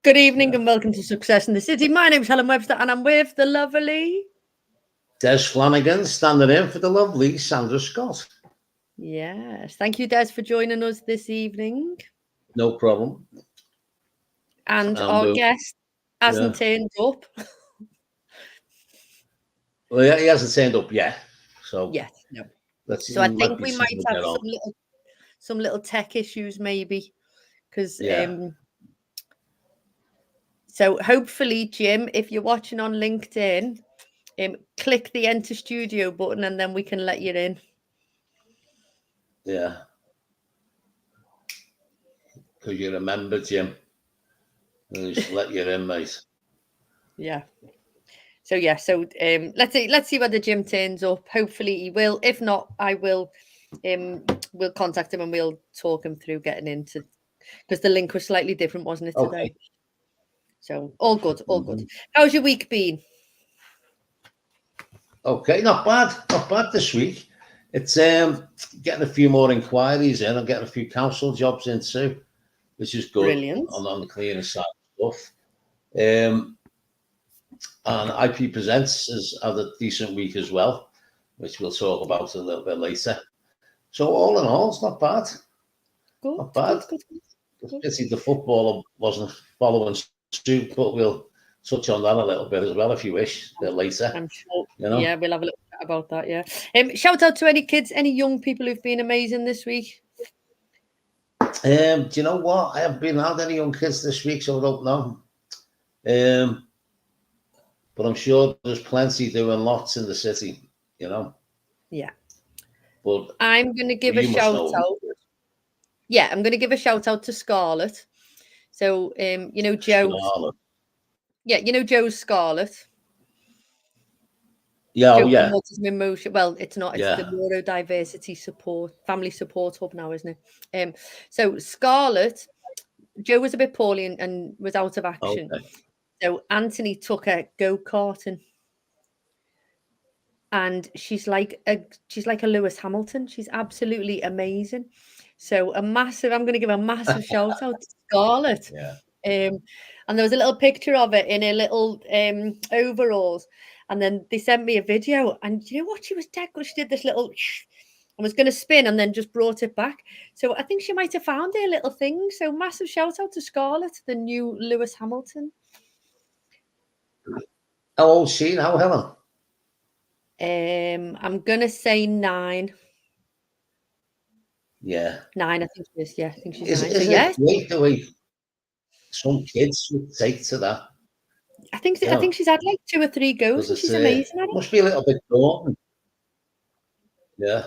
Good evening and welcome to Success in the City. My name's Helen Webster and I'm with the lovely Des Flanagan, standing in for the lovely Sandra Scott. Yes, thank you, Des, for joining us this evening. No problem. And our guest hasn't turned up. Well, he hasn't turned up yet. So yes, no. So I think we might have some little tech issues, maybe, because so hopefully, Jim, if you're watching on LinkedIn, click the Enter Studio button and then we can let you in. Yeah. Because you remember, Jim. We'll just let you in, mate. Yeah. So let's see whether Jim turns up. Hopefully he will. If not, I will. We'll contact him and we'll talk him through getting into, because the link was slightly different, wasn't it, today? Okay. So all good, all good. How's your week been? Okay, not bad this week. It's getting a few more inquiries in. I'm getting a few council jobs in too, which is good. Brilliant. On the cleaner side of stuff. And IP Presents has had a decent week as well, which we'll talk about a little bit later. So all in all, it's not bad. Good, not bad. Good. Pity the footballer wasn't following suit, but we'll touch on that a little bit as well if you wish, a bit later. I'm sure. Yeah, we'll have a little chat about that. Yeah. Shout out to any kids, any young people who've been amazing this week. Do you know what? I haven't been out any young kids this week, so I don't know. But I'm sure there's plenty doing lots in the city, you know. Yeah. But I'm going to give a shout out. Yeah, I'm going to give a shout out to Scarlett. So, you know, Joe. Scarlett. Yeah, you know Joe's Scarlett. Yeah, Joe yeah. Autism in Motion. Well, it's not. It's the neurodiversity support, family support hub now, isn't it? So Scarlett, Joe was a bit poorly and was out of action. Okay. So Anthony took her go-karting. And she's like a Lewis Hamilton. She's absolutely amazing. So I'm going to give a massive shout out to Scarlett. Yeah. And there was a little picture of it in her little overalls. And then they sent me a video. And you know what? She was dead good. She did this little and was going to spin and then just brought it back. So I think she might have found her little thing. So massive shout out to Scarlett, the new Lewis Hamilton. How old is she now, Helen? I'm gonna say 9. Yeah. 9, I think she is. Yeah, I think she's 9. So yeah, great the way some kids would take to that. I think she's had like 2 or 3 goes, and she's amazing at it. Must be a little bit daunting. Yeah.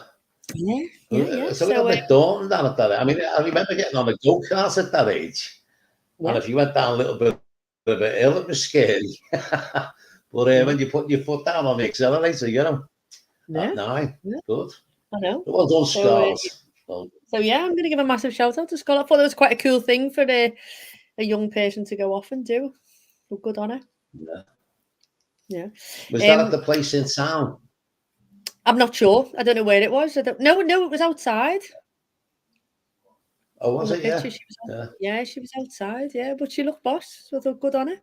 Yeah. It's a little bit daunting down at that. I mean, I remember getting on a go-kart at that age, and if you went down a little bit of a hill, it was scary. But when you put your foot down on the accelerator, you know, at 9, good. I know. Well done, Scarlett. So yeah, I'm going to give a massive shout out to Scarlett. I thought it was quite a cool thing for a young person to go off and do. So good on her. Yeah. Was that at the place in town? I'm not sure. I don't know where it was. No, it was outside. Oh, was it? Yeah, she was outside. Yeah, but she looked boss. So good on her.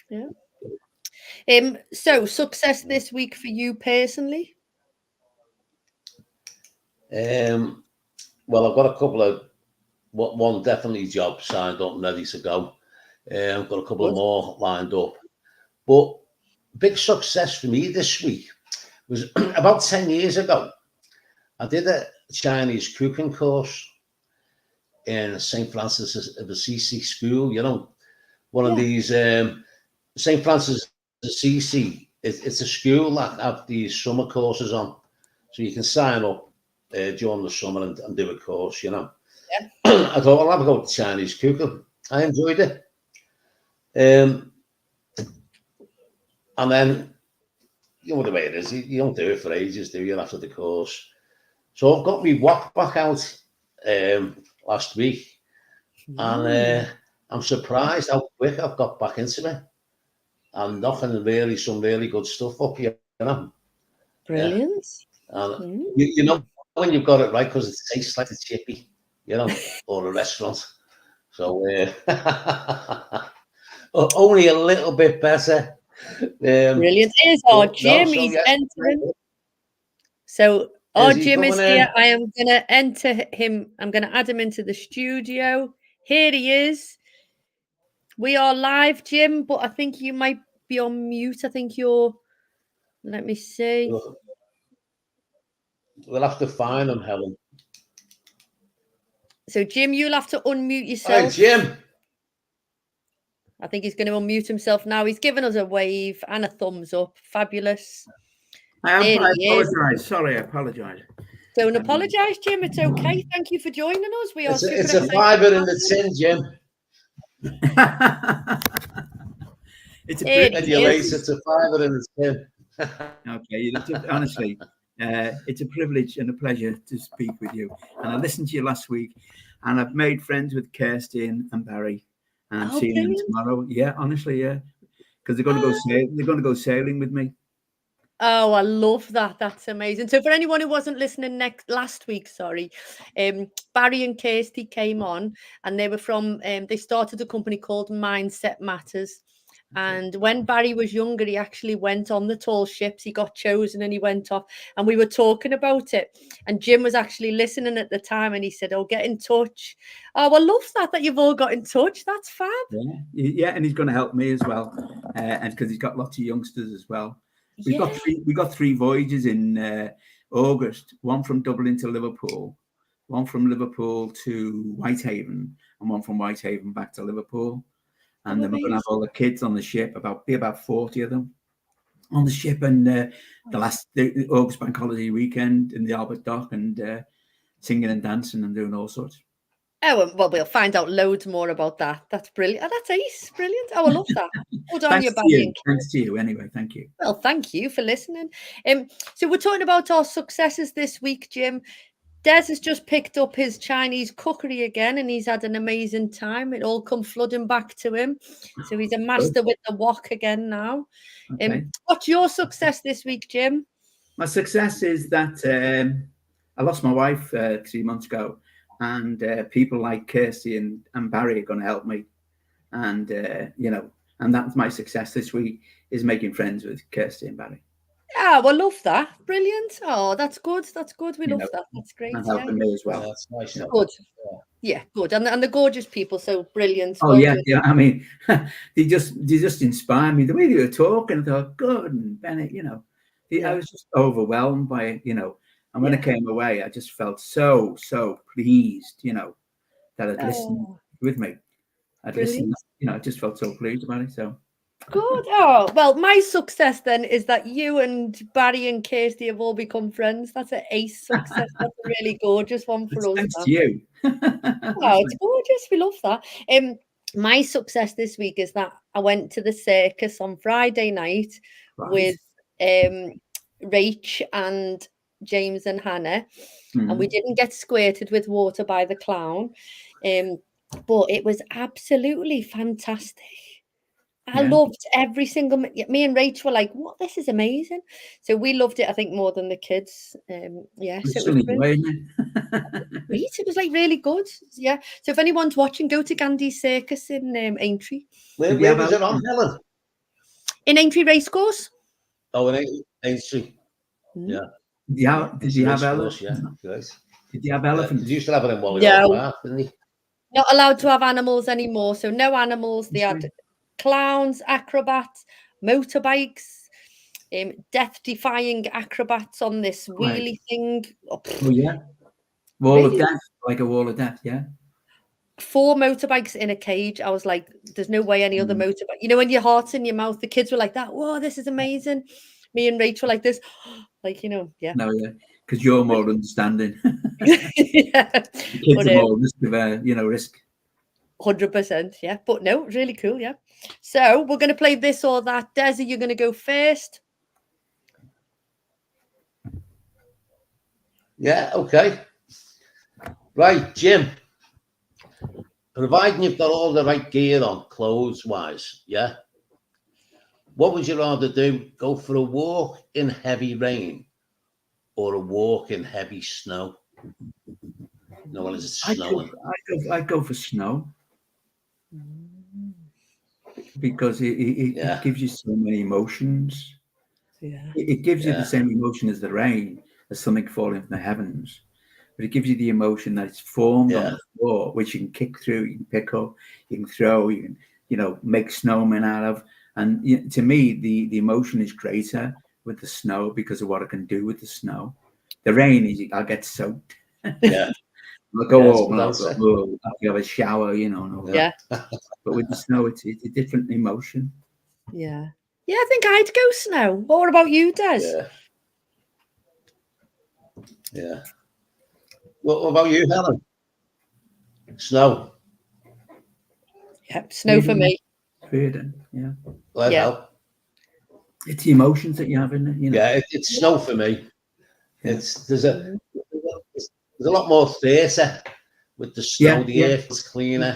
Yeah. So success this week for you personally? Well, I've got a couple of one definitely job signed up and ready to go. I've got a couple of more lined up. But big success for me this week was about 10 years ago. I did a Chinese cooking course in St. Francis of Assisi school. You know, one of these St. Francis of Assisi. It's a school that have these summer courses on, so you can sign up during the summer and do a course. You know. Yeah. I thought, I'll have a go at Chinese cooking. I enjoyed it. And then, you know the way it is, you don't do it for ages, do you, after the course? So I've got me walk back out last week, and I'm surprised how quick I've got back into it. I'm knocking some really good stuff up, you know. Brilliant. Yeah. And you know when you've got it right, because it tastes like a chippy, you know, or a restaurant. So only a little bit better. Brilliant. Here's our Jim. No, so He's yeah. entering. So our Jim is here. I am going to enter him. I'm going to add him into the studio. Here he is. We are live, Jim, but I think you might be on mute. I think you're. Let me see. We'll have to find him, Helen. So, Jim, you'll have to unmute yourself. Hi, Jim. I think he's going to unmute himself now. He's given us a wave and a thumbs up. Fabulous. I apologise. Sorry, I apologise. Don't apologise, Jim. It's okay. Thank you for joining us. We are it's a fiver in the tin, Jim. It's a fiver in the tin. Okay, honestly, it's a privilege and a pleasure to speak with you. And I listened to you last week, and I've made friends with Kirsty and Barry, and I'm seeing them tomorrow. Yeah, honestly, yeah, because they're going to go. They're going to go sailing with me. Oh, I love that. That's amazing. So for anyone who wasn't listening last week, sorry, Barry and Kirsty came on, and they were from, they started a company called Mindset Matters. And when Barry was younger, he actually went on the tall ships. He got chosen and he went off, and we were talking about it. And Jim was actually listening at the time, and he said, "Oh, get in touch." Oh, I love that you've all got in touch. That's fab. Yeah, and he's going to help me as well, and because he's got lots of youngsters as well. We got three voyages in August. One from Dublin to Liverpool, one from Liverpool to Whitehaven, and one from Whitehaven back to Liverpool. And then we're going to have all the kids on the ship, about 40 of them on the ship. And the August bank holiday weekend in the Albert Dock, and singing and dancing and doing all sorts. Oh, well, we'll find out loads more about that. That's brilliant. Oh, that's ace. Brilliant. Oh, I love that. Hold on, Thanks to you anyway. Thank you. Well, thank you for listening. So we're talking about our successes this week, Jim. Des has just picked up his Chinese cookery again, and he's had an amazing time. It all come flooding back to him. So he's a master with the wok again now. Okay. What's your success this week, Jim? My success is that I lost my wife 3 months ago, and people like Kirsty and Barry are going to help me. And, and that's my success this week, is making friends with Kirsty and Barry. Yeah, well, love that. Brilliant. Oh, that's good. That's good. We love that. That's great. And helping me as well. That's nice. Good. Yeah, good. And the gorgeous people, so brilliant. Oh, well, yeah. I mean, they just inspire me. The way they were talking, I thought, good, and Bennett, I was just overwhelmed by it, And when I came away, I just felt so pleased, that I'd listened with me. I'd listened, I just felt so pleased about it. So good. Oh, well, my success then is that you and Barry and Kirsty have all become friends. That's an ace success. That's a really gorgeous one for us. Thanks to you. Oh, it's gorgeous. We love that. My success this week is that I went to the circus on Friday night with Rach and James and Hannah, and we didn't get squirted with water by the clown, but it was absolutely fantastic. I loved every single. Me and Rach were like, "What? This is amazing!" So we loved it. I think more than the kids. So it was great. It was like really good. Yeah. So if anyone's watching, go to Gandhi's Circus in Aintree. Where was it on, Helen? In Aintree Racecourse. Oh, in Aintree. Yeah. Did you have elephants? Yeah, guys. Did you have elephants? Did you still have it in Wally Park, didn't he? Not allowed to have animals anymore. So no animals. They had clowns, acrobats, motorbikes, death-defying acrobats on this wheelie thing. Oh yeah, wall of death, like a wall of death. Yeah. 4 motorbikes in a cage. I was like, "There's no way any other motorbike." When your heart's in your mouth, the kids were like that. Whoa, this is amazing. Me and Rachel like this, like No, yeah, because you're more understanding. Yeah, the kids are more risk. 100%, yeah. But no, really cool, yeah. So we're going to play this or that. Desi, you're going to go first. Yeah, okay. Right, Jim. Providing you've got all the right gear on, clothes-wise, yeah? What would you rather do? Go for a walk in heavy rain or a walk in heavy snow? When it's snowing. I'd go for snow. because it gives you so many emotions. Yeah. It gives you the Yeah. same emotion as the rain, as something falling from the heavens. But it gives you the emotion that it's formed on the floor, which you can kick through, you can pick up, you can throw, you can, make snowmen out of. And to me, the emotion is greater with the snow because of what I can do with the snow. The rain is, I'll get soaked. Yeah. I'll go Yes, home and I'll without go, I'll have a shower, and all that. Yeah. But with the snow, it's a different emotion. Yeah. Yeah, I think I'd go snow. What about you, Des? Yeah. Yeah. What about you, Helen? Snow. Yeah, snow for me. Freedom, yeah. Let help. It's the emotions that you have in it, Yeah, it's snow for me. There's a lot more theatre with the snow. The air feels cleaner,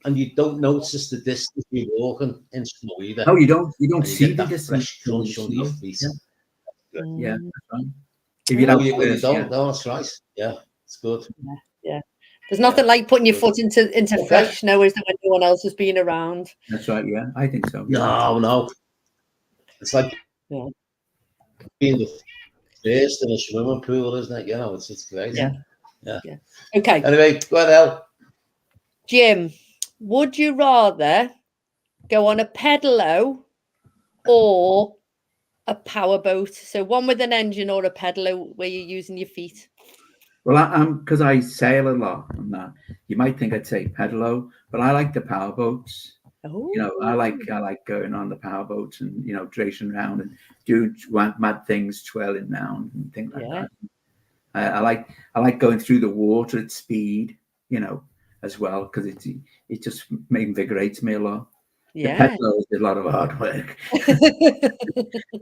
and you don't notice the distance you're walking in snow either. No, you don't And see get the that distance. fresh crunch under your feet. Yeah, that's right. If No, you really don't. No, that's right. Yeah, it's good. Yeah. There's nothing like putting your foot into fresh snow, is there, when no one else has been around? That's right. Yeah, I think so. No. It's like being the first in a swimming pool, isn't it? It's great. Yeah. Yeah. Okay. Anyway, go ahead, Jim, would you rather go on a pedalo or a powerboat? So one with an engine or a pedalo where you're using your feet? Well, because I sail a lot and that, you might think I'd say pedalo, but I like the powerboats. Oh. I like going on the powerboats and racing around and doing mad things, twirling around and things like that. I like going through the water at speed, as well, because it just invigorates me a lot. Yeah. The pedalo is a lot of hard work.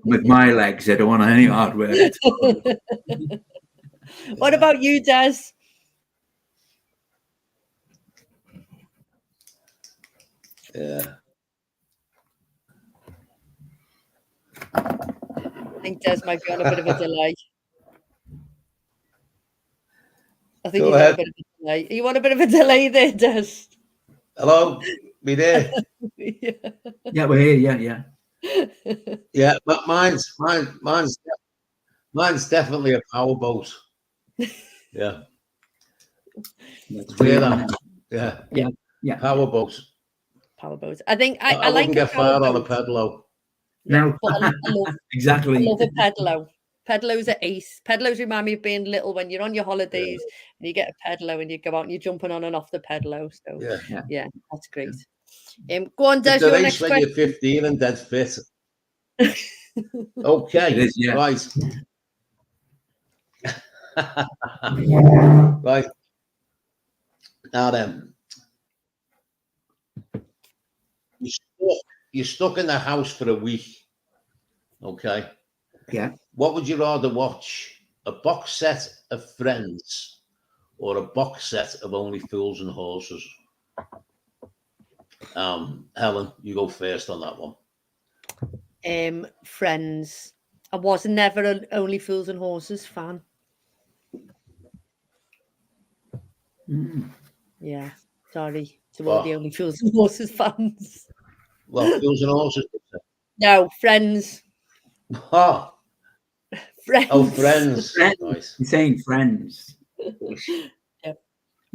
With my legs, I don't want any hard work at all. What about you, Des? Yeah. I think Des might be on a bit of a delay. I think he's on a bit of a delay. Are you on a bit of a delay there, Des? Hello, me there. Yeah, we're here. Yeah. Yeah, but mine's definitely a powerboat. Yeah. Yeah. Powerboat. I think I like wouldn't get fired on a pedalo. No, exactly. I love a pedalo. Pedalos are ace. Pedalos remind me of being little when you're on your holidays and you get a pedalo and you go out and you're jumping on and off the pedalo. So yeah, that's great. Go on, Des, your next question. When you're 15 and dead fit. Okay, right. Right. Now then, you're stuck in the house for a week. Okay. Yeah. What would you rather watch? A box set of Friends or a box set of Only Fools and Horses? Helen, you go first on that one. Friends. I was never an Only Fools and Horses fan. Yeah, sorry to all the Only Fools and Horses fans. Well, Fools and Horses. No, Friends. Oh, Friends. Oh, Friends. Nice. You're saying Friends. Yeah.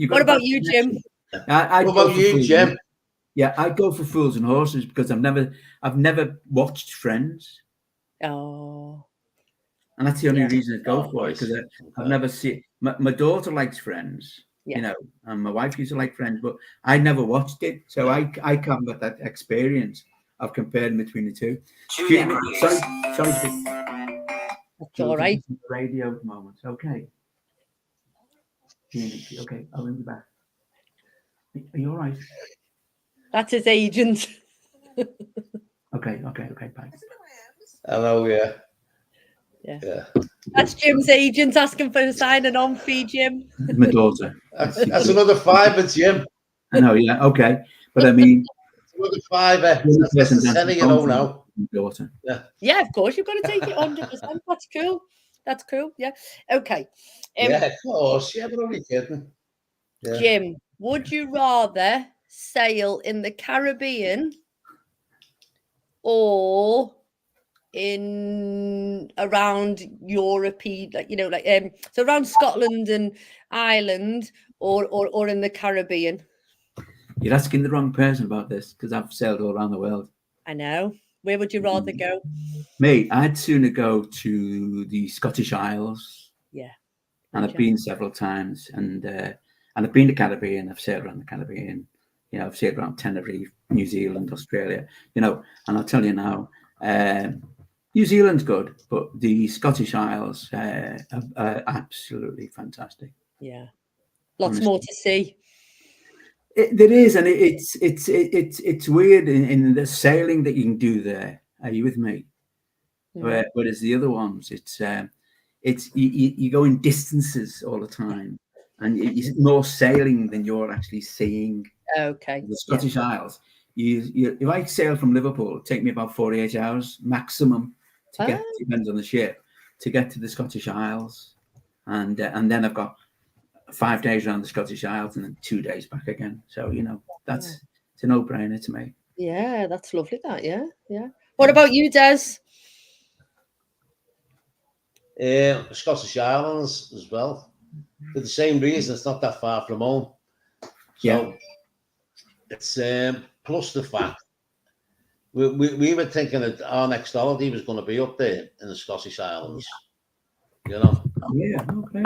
What about you, Jim? What about you, Jim? Yeah, I'd go for Fools and Horses because I've never watched Friends. Oh. And that's the only reason I'd go for it, because I've never seen. My daughter likes Friends, and my wife used to like Friends, but I never watched it, so I can't get that experience of comparing between the two. Sorry. That's all right. Radio at the moment. Okay. Okay, I'll ring you back. Are you all right? That's his agent. Okay, bye. Hello, yeah. That's Jim's agent asking for a signing on fee, Jim. My daughter. That's another $5, Jim. I know, yeah, okay. But I mean, another $5. That's the center, now. Daughter. Yeah, of course, you've got to take it 100%. That's cool. That's cool. Yeah. Okay. Yeah, of course. Yeah, but only kidding. Jim, would you rather sail in the Caribbean or in around Europe, like so around Scotland and Ireland, or in the Caribbean? You're asking the wrong person about this because I've sailed all around the world. I know. Where would you rather go? Mate, I'd sooner go to the Scottish Isles. Yeah. And I've been several times, and I've been to Caribbean. I've sailed around the Caribbean. You know, I've sailed around Tenerife, New Zealand, Australia. You know, and I'll tell you now, New Zealand's good, but the Scottish Isles are absolutely fantastic. Yeah, lots more to see. There is, and it's weird in the sailing that you can do there. Are you with me? Whereas the other ones, it's you go in distances all the time, and it's more sailing than you're actually seeing. Okay. The Scottish Isles. If I sail from Liverpool, it'll take me about 48 hours maximum to get. Depends on the ship to get to the Scottish Isles, and then I've got 5 days around the Scottish Isles and then 2 days back again. So it's a no-brainer to me. Yeah, that's lovely. That yeah. What about you, Des? Scottish Islands as well. For the same reason, it's not that far from home. So it's plus the fact we were thinking that our next holiday was going to be up there in the Scottish Islands. You know. Yeah. Okay.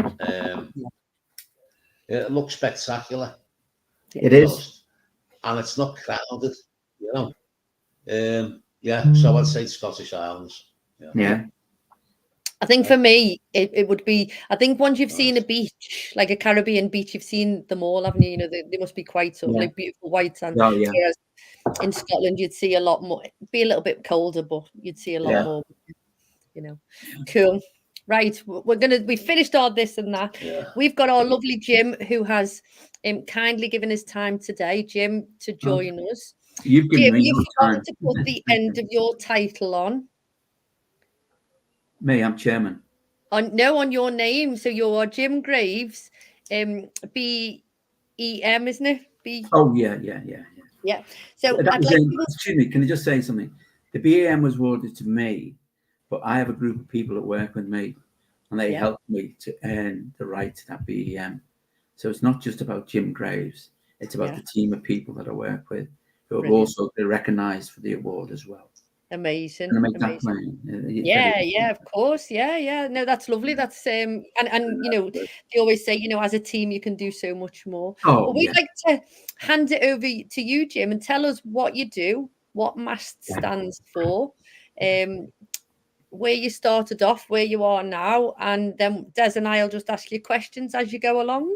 It looks spectacular. It is, and it's not crowded. You know. So I'd say the Scottish Islands. Yeah. I think for me, it would be, I think once you've seen a beach, like a Caribbean beach, you've seen them all, haven't you? You know, they must be quite sort of like beautiful white sand. Whereas in Scotland, you'd see a lot more, it'd be a little bit colder, but you'd see a lot more, you know. Cool. Right. We finished all this and that. We've got our lovely Jim, who has kindly given his time today, Jim, to join us. You've given me you've forgotten to put the end of your title on. Me, I'm chairman. On your name. So you're Jim Graves, BEM, isn't it? Oh yeah. So excuse me, can I just say something? The BEM was awarded to me, but I have a group of people that work with me, and they helped me to earn the right to that BEM. So it's not just about Jim Graves; it's about the team of people that I work with who have also been recognised for the award as well. Amazing. Yeah, of course. Yeah. No, that's lovely. That's and you know, they always say, you know, as a team you can do so much more. But we'd like to hand it over to you, Jim, and tell us what you do, what MAST stands for, where you started off, where you are now, and then Des and I'll just ask you questions as you go along.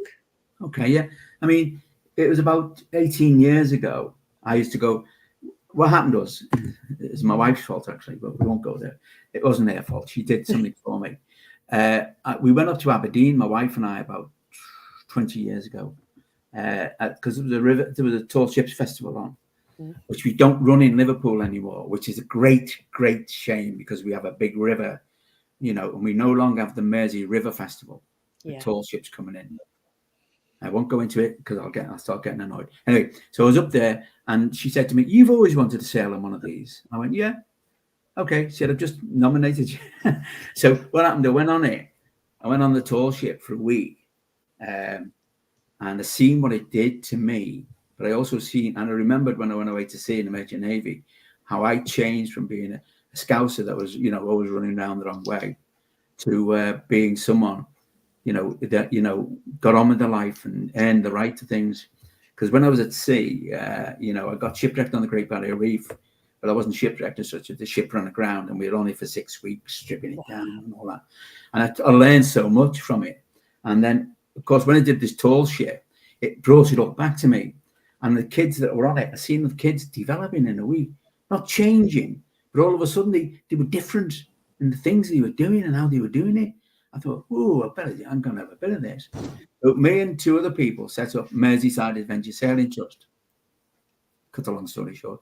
Okay, yeah. I mean, it was about 18 years ago. I used to go. What happened was, it's my wife's fault actually, but we won't go there. It wasn't their fault. She did something for me. We went up to Aberdeen, my wife and I, about 20 years ago, because there was a Tall Ships Festival on, which we don't run in Liverpool anymore, which is a great shame because we have a big river, you know, and we no longer have the Mersey River Festival. The tall ships coming in. I won't go into it because I'll start getting annoyed. Anyway, so I was up there and she said to me, "You've always wanted to sail on one of these." I went, "Yeah." Okay. She said, "I've just nominated you." So what happened? I went on it. I went on the tall ship for a week. And I seen what it did to me, but I also seen, and I remembered when I went away to sea in the Merchant Navy, how I changed from being a scouser that was, you know, always running down the wrong way to being someone, you know, that, you know, got on with their life and earned the right to things. Because when I was at sea, you know, I got shipwrecked on the Great Barrier Reef, but I wasn't shipwrecked as such. The ship ran aground and we were only for 6 weeks stripping it down and all that. And I learned so much from it. And then, of course, when I did this tall ship, it brought it all back to me. And the kids that were on it, I seen the kids developing in a week, not changing, but all of a sudden they were different in the things they were doing and how they were doing it. I thought, "Oh, I'm going to have a bit of this." So me and 2 other people set up Merseyside Adventure Sailing Trust. Cut a long story short.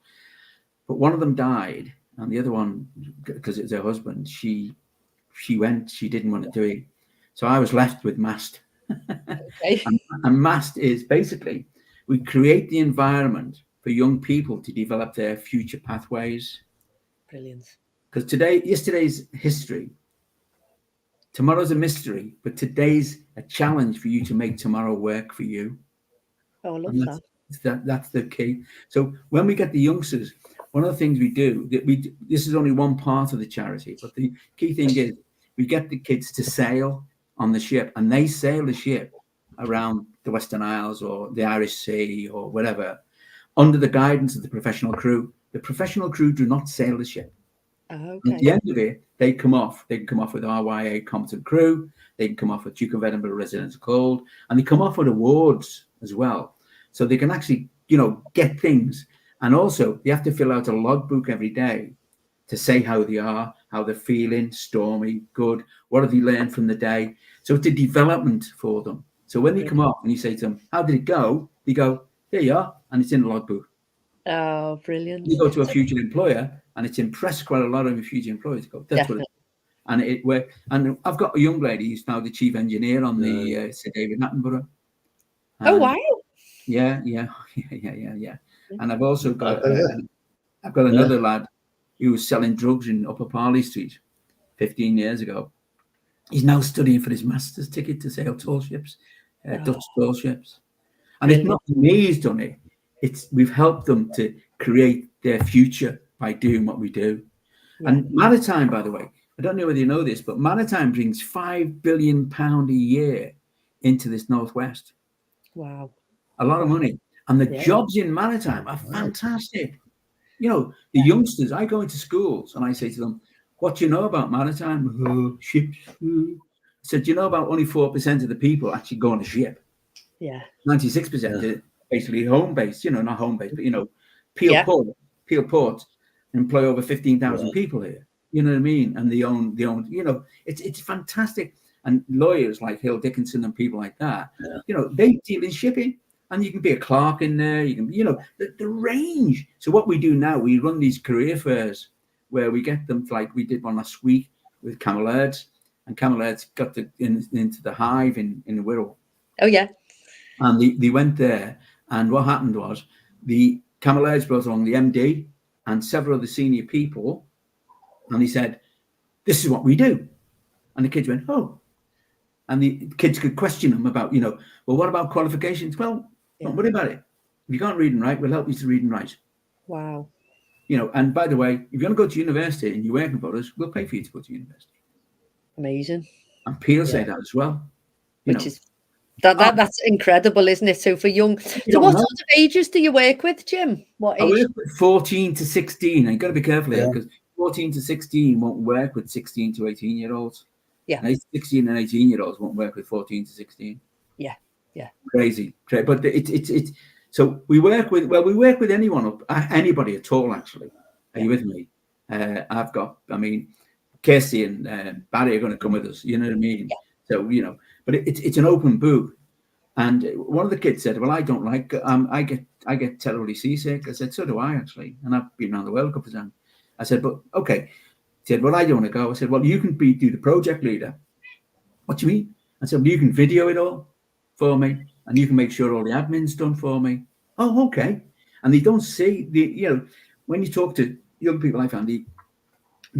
But one of them died, and the other one, because it was her husband, she didn't want to do it. So I was left with MAST. Okay. And MAST is basically we create the environment for young people to develop their future pathways. Brilliant. Because yesterday's history, tomorrow's a mystery, but today's a challenge for you to make tomorrow work for you. Oh, I love that. That's the key. So when we get the youngsters, one of the things we do, this is only one part of the charity, but the key thing is we get the kids to sail on the ship, and they sail the ship around the Western Isles or the Irish Sea or whatever, under the guidance of the professional crew. The professional crew do not sail the ship. Okay. At the end of it, they come off. They can come off with RYA competent crew. They can come off with Duke of Edinburgh Residence Gold, and they come off with awards as well. So they can actually, get things. And also, they have to fill out a logbook every day to say how they are, how they're feeling, stormy, good, what have they learned from the day. So it's a development for them. So when they come off and you say to them, how did it go? They go, there you are, and it's in the logbook. Oh, brilliant. You go to a future employer, and it's impressed quite a lot of future employers. Go, that's what it is. And it worked. And I've got a young lady who's now the chief engineer on the Sir David Attenborough. Oh, wow. Yeah. And I've also got I've got another lad who was selling drugs in Upper Parley Street 15 years ago. He's now studying for his master's ticket to sail tall ships, Dutch tall ships. And it's not me he's done it. We've helped them to create their future by doing what we do. Yeah. And Maritime, by the way, I don't know whether you know this, but Maritime brings £5 billion a year into this Northwest. Wow. A lot of money. And the jobs in Maritime are fantastic. The youngsters, I go into schools and I say to them, what do you know about Maritime? Ships. I said, do you know about only 4% of the people actually go on a ship? Yeah. 96% are basically home-based, not home-based, but, Peel Port employ over 15,000 people here. You know what I mean? And they own, it's fantastic. And lawyers like Hill Dickinson and people like that, they deal in shipping. And you can be a clerk in there. You can, the range. So what we do now, we run these career fairs where we get them, like we did one last week with Camel Airs. And Camel Airs got into the Hive in the Wirral. Oh, yeah. And they went there. And what happened was the Camel Airs brought along the MD and several of the senior people. And he said, this is what we do. And the kids went, oh. And the kids could question them about, well, what about qualifications? Well, don't worry about it. If you can't read and write, we'll help you to read and write. Wow. And by the way, if you're going to go to university and you're working for us, we'll pay for you to go to university. Amazing. And Peel say that as well. Which is that's incredible, isn't it? So for young, so what sort of ages do you work with, Jim? What age? I work with 14 to 16. And you've got to be careful here because 14 to 16 won't work with 16 to 18-year-olds. Yeah. And 16 and 18-year-olds won't work with 14 to 16. Yeah. Crazy. But it's so we work with anyone, anybody at all, actually. Are you with me? Kirsty and Barry are going to come with us. You know what I mean? Yeah. So, but it's an open book. And one of the kids said, well, I don't like, I get terribly seasick. I said, so do I, actually. And I've been around the world a couple of times. I said, but okay. He said, well, I don't want to go. I said, well, you can do the project leader. What do you mean? I said, well, you can video it all for me, and you can make sure all the admin's done for me. Oh, okay. And they don't see when you talk to young people, I found they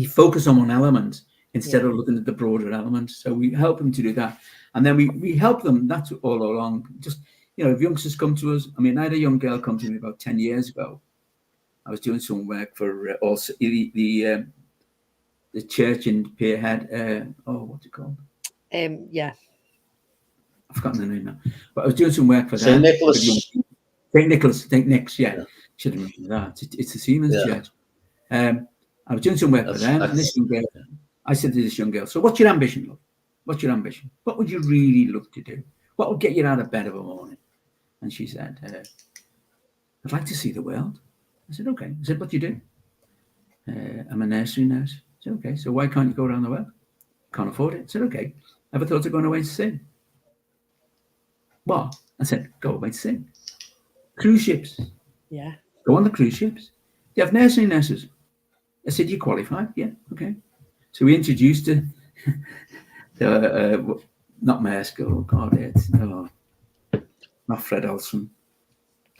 focus on one element instead of looking at the broader elements. So we help them to do that. And then we help them, that's all along. Just, if youngsters come to us, I had a young girl come to me about 10 years ago. I was doing some work for also the church in Peerhead. What's it called? I've forgotten the name now. But I was doing some work for them. St. Nicholas. St. Nick's, should have mentioned that. It's a Siemens church. I was doing some work for them. And this young girl, I said to this young girl, so what's your ambition, love? What's your ambition? What would you really love to do? What would get you out of bed of a morning? And she said, I'd like to see the world. I said, okay. I said, what do you do? I'm a nursery nurse. I said, okay. So why can't you go around the world? Can't afford it. I said, okay. Ever thought of going away to sing? What? I said, go away to sing. Cruise ships. Yeah. Go on the cruise ships. You have nursery nurses. I said, you qualified? Yeah, okay. So we introduced her. Not Maersk. Oh, God, not Fred Olsen.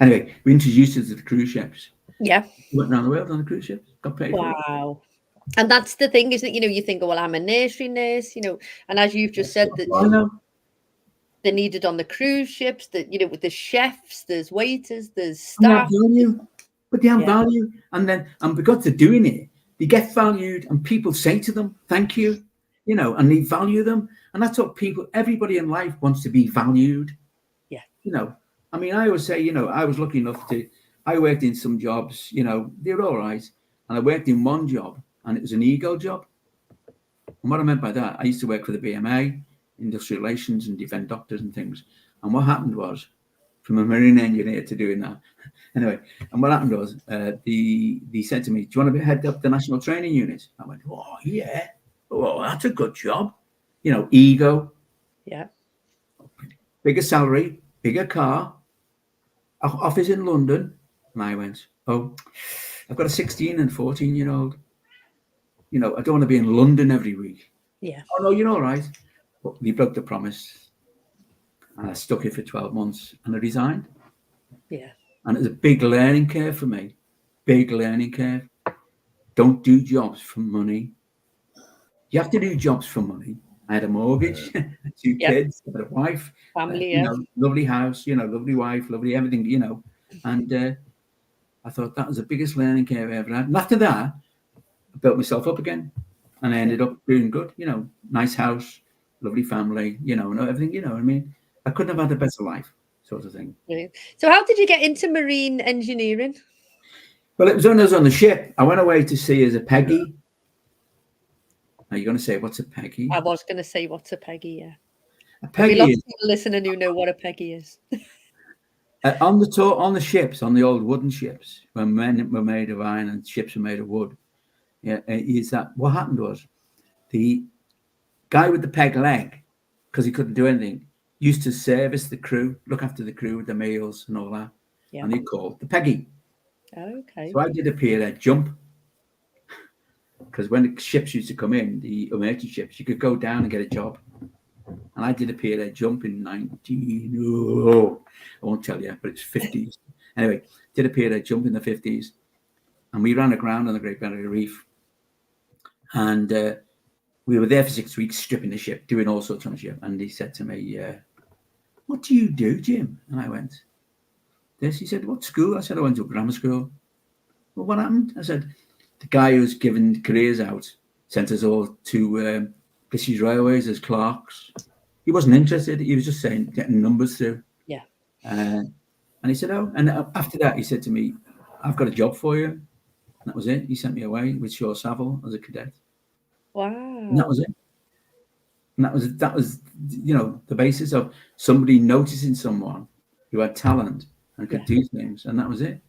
Anyway, we introduced her to the cruise ships. Yeah. Went around the world on the cruise ships. Got paid for it. Wow. And that's the thing, isn't it? You know, you think, oh, well, I'm a nursery nurse, you know, and as you've just said, that I know. they're needed on the cruise ships, that, you know, with the chefs, there's waiters, there's And they have staff. value, but they have Yeah. value. And because they're doing it, they get valued, and people say to them, thank you, you know, and they value them. And that's what everybody in life wants to be valued. Yeah. You know, I mean, I always say, you know, I was lucky enough I worked in some jobs, you know, they were all right. And I worked in one job, and it was an ego job. And what I meant by that, I used to work for the BMA, industrial relations, and defend doctors and things. And what happened was, from a marine engineer to doing that, anyway, and what happened was, they said to me, do you want to head up the national training unit? I went, oh, yeah. Oh, that's a good job. You know, ego. Yeah. Bigger salary, bigger car, office in London. And I went, oh, I've got a 16 and 14-year-old. You know, I don't want to be in London every week. Yeah. Oh, no, you're all right. But we broke the promise. And I stuck it for 12 months and I resigned. Yeah. And it was a big learning curve for me. Big learning curve. Don't do jobs for money. You have to do jobs for money. I had a mortgage, 2 kids, I had a wife, Family, you know, lovely house, you know, lovely wife, lovely everything, you know. And I thought that was the biggest learning curve I ever had. And after that, I built myself up again, and I ended up doing good, you know, nice house, lovely family, you know, and everything, you know what I mean? I couldn't have had a better life, sort of thing. So how did you get into marine engineering? Well, it was when I was on the ship. I went away to sea as a Peggy. Are you going to say, what's a Peggy? I was going to say, what's a Peggy? Yeah. A Peggy There'll be lots is of people listening who know what a Peggy is. on the ships, on the old wooden ships, when men were made of iron and ships were made of wood. Yeah, is that what happened was the guy with the peg leg, because he couldn't do anything, used to service the crew, look after the crew with the meals and all that. Yeah. And he called the Peggy. Okay. So I did a pier jump, because when the ships used to come in, the emergency ships, you could go down and get a job. And I did a pier jump in I won't tell you, but it's 50s. Anyway, did a pier jump in the 50s, and we ran aground on the Great Barrier Reef. And we were there for 6 weeks, stripping the ship, doing all sorts on the ship. And he said to me, what do you do, Jim? And I went, this. He said, what school? I said, I went to grammar school. Well, what happened? I said, the guy who's given careers out sent us all to British Railways as clerks. He wasn't interested. He was just saying, getting numbers through. Yeah. And he said, oh. And after that, he said to me, I've got a job for you. And that was it. He sent me away with Shaw Savile as a cadet. Wow. And that was it. And that was, you know, the basis of somebody noticing someone who had talent and could do things. And that was it.